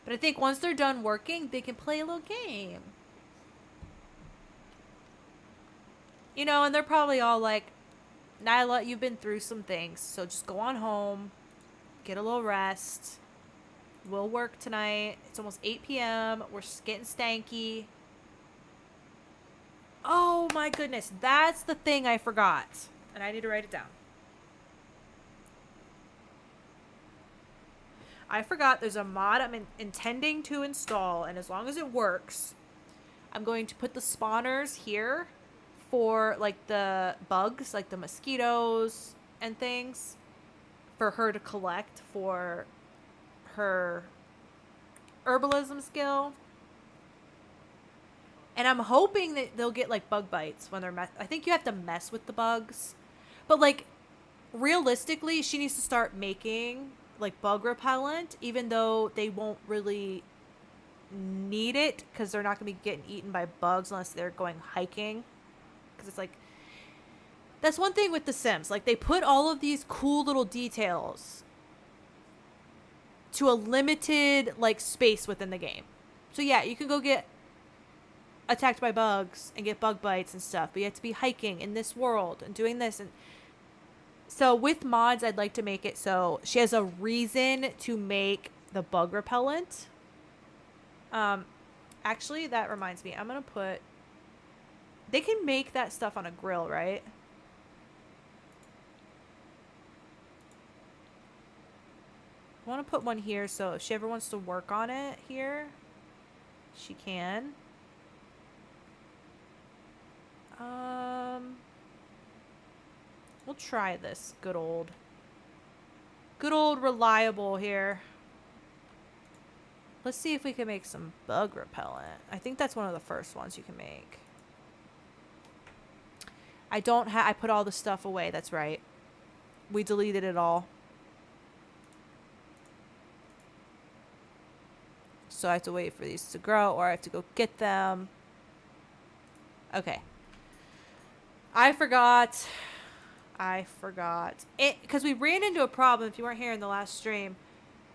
But I think once they're done working, they can play a little game. You know, and they're probably all like, Nyla, you've been through some things, so just go on home, get a little rest. We'll work tonight. It's almost 8 p.m. We're getting stanky. Oh my goodness, that's the thing I forgot. And I need to write it down. I forgot there's a mod I'm intending to install, and as long as it works, I'm going to put the spawners here for like the bugs, like the mosquitoes and things, for her to collect for her herbalism skill. And I'm hoping that they'll get like bug bites when they're I think you have to mess with the bugs. But like realistically, she needs to start making like bug repellent, even though they won't really need it because they're not going to be getting eaten by bugs unless they're going hiking. Because it's like, that's one thing with The Sims. Like, they put all of these cool little details to a limited, like, space within the game. So, yeah, you can go get attacked by bugs and get bug bites and stuff, but you have to be hiking in this world and doing this. And so with mods, I'd like to make it so she has a reason to make the bug repellent. Actually, that reminds me. I'm going to put... They can make that stuff on a grill, right? I want to put one here so if she ever wants to work on it here, she can. We'll try this good old reliable here. Let's see if we can make some bug repellent. I think that's one of the first ones you can make. I don't have... I put all the stuff away. That's right. We deleted it all. So I have to wait for these to grow, or I have to go get them. Okay. I forgot it, because we ran into a problem. If you weren't here in the last stream,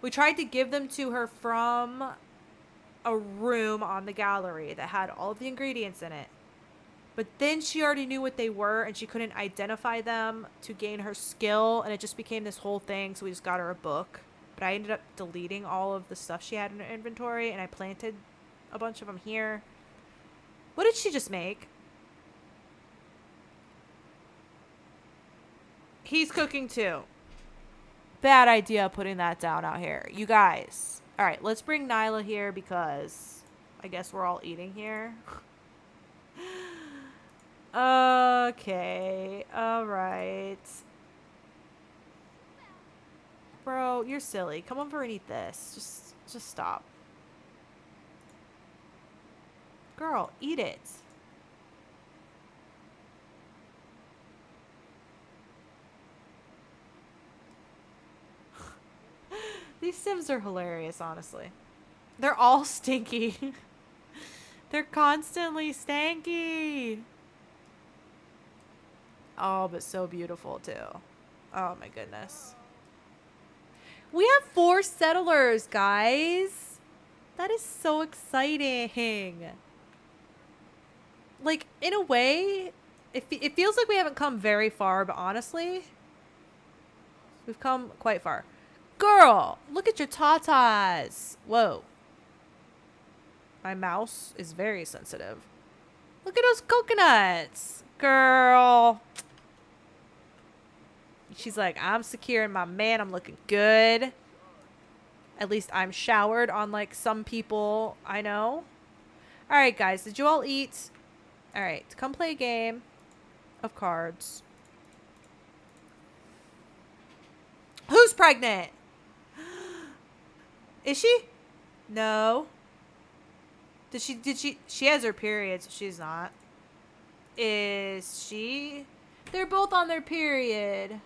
we tried to give them to her from a room on the gallery that had all of the ingredients in it, but then she already knew what they were and she couldn't identify them to gain her skill, and it just became this whole thing. So we just got her a book, but I ended up deleting all of the stuff she had in her inventory, and I planted a bunch of them here. What did she just make? He's cooking too. Bad idea putting that down out here. You guys. All right, let's bring Nyla here because I guess we're all eating here. Okay. All right. Bro, you're silly. Come over and eat this. Just stop. Girl, eat it. These Sims are hilarious, honestly. They're all stinky. They're constantly stanky. Oh, but so beautiful, too. Oh, my goodness. We have 4 settlers, guys. That is so exciting. Like, in a way, it feels like we haven't come very far, but honestly, we've come quite far. Girl, look at your tatas. Whoa. My mouse is very sensitive. Look at those coconuts. Girl. She's like, I'm secure in my man. I'm looking good. At least I'm showered, unlike some people I know. All right, guys. Did you all eat? All right. Come play a game of cards. Who's pregnant? Is she? No. Did she has her period, so she's not. Is she? They're both on their period.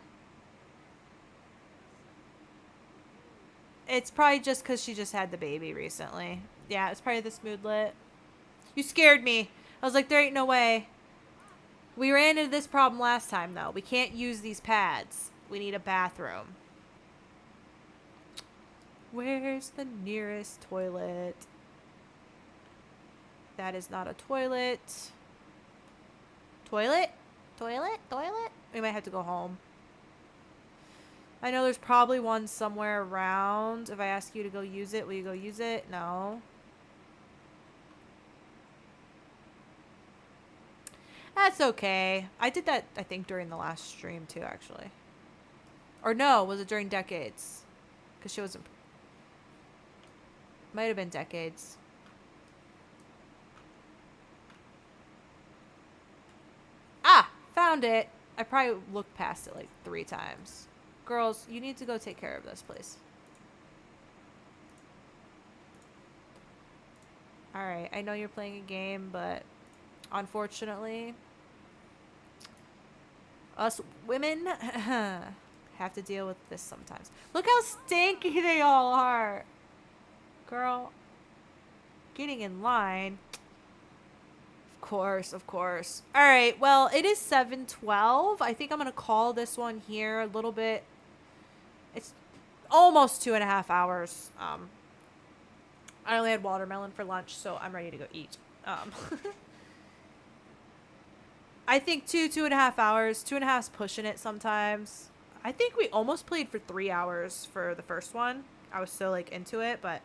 It's probably just because she just had the baby recently. Yeah, it's probably this moodlet. You scared me. I was like, there ain't no way. We ran into this problem last time, though. We can't use these pads. We need a bathroom. Where's the nearest toilet? That is not a toilet. Toilet? Toilet? Toilet? We might have to go home. I know there's probably one somewhere around. If I ask you to go use it, will you go use it? No. That's okay. I did that, I think, during the last stream, too, actually. Or no, was it during Decades? Because she wasn't... Might have been Decades. Ah! Found it! I probably looked past it like 3 times. Girls, you need to go take care of this, please. Alright, I know you're playing a game, but unfortunately, us women have to deal with this sometimes. Look how stinky they all are! Girl, getting in line. Of course, of course. Alright, well, it is 7:12. I think I'm going to call this one here a little bit. It's almost 2.5 hours. I only had watermelon for lunch, so I'm ready to go eat. Um, I think 2.5 hours. 2.5's pushing it sometimes. I think we almost played for 3 hours for the first one. I was so like into it, but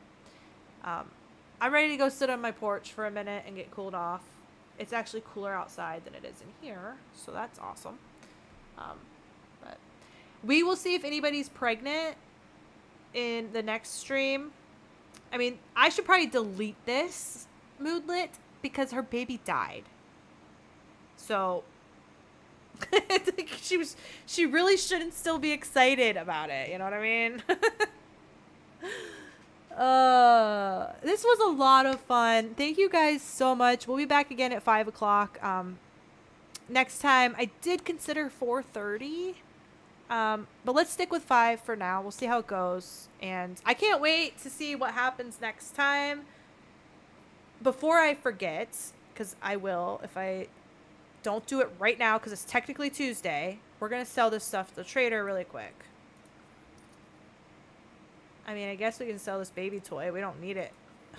I'm ready to go sit on my porch for a minute and get cooled off. It's actually cooler outside than it is in here, so that's awesome. But we will see if anybody's pregnant in the next stream. I mean, I should probably delete this Moodlet because her baby died. So she really shouldn't still be excited about it, you know what I mean? This was a lot of fun. Thank you guys so much. We'll be back again at 5 o'clock. Next time I did consider 4:30. But let's stick with 5 for now. We'll see how it goes. And I can't wait to see what happens next time. Before I forget, because I will if I don't do it right now, because it's technically Tuesday. We're going to sell this stuff to the trader really quick. I mean, I guess we can sell this baby toy. We don't need it.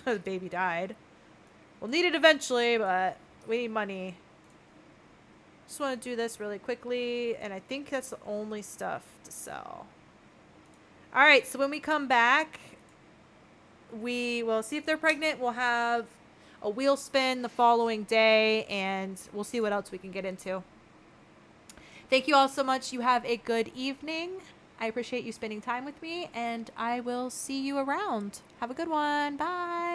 The baby died. We'll need it eventually, but we need money. Just want to do this really quickly, and I think that's the only stuff to sell. All right, so when we come back, we will see if they're pregnant. We'll have a wheel spin the following day, and we'll see what else we can get into. Thank you all so much. You have a good evening. I appreciate you spending time with me, and I will see you around. Have a good one. Bye.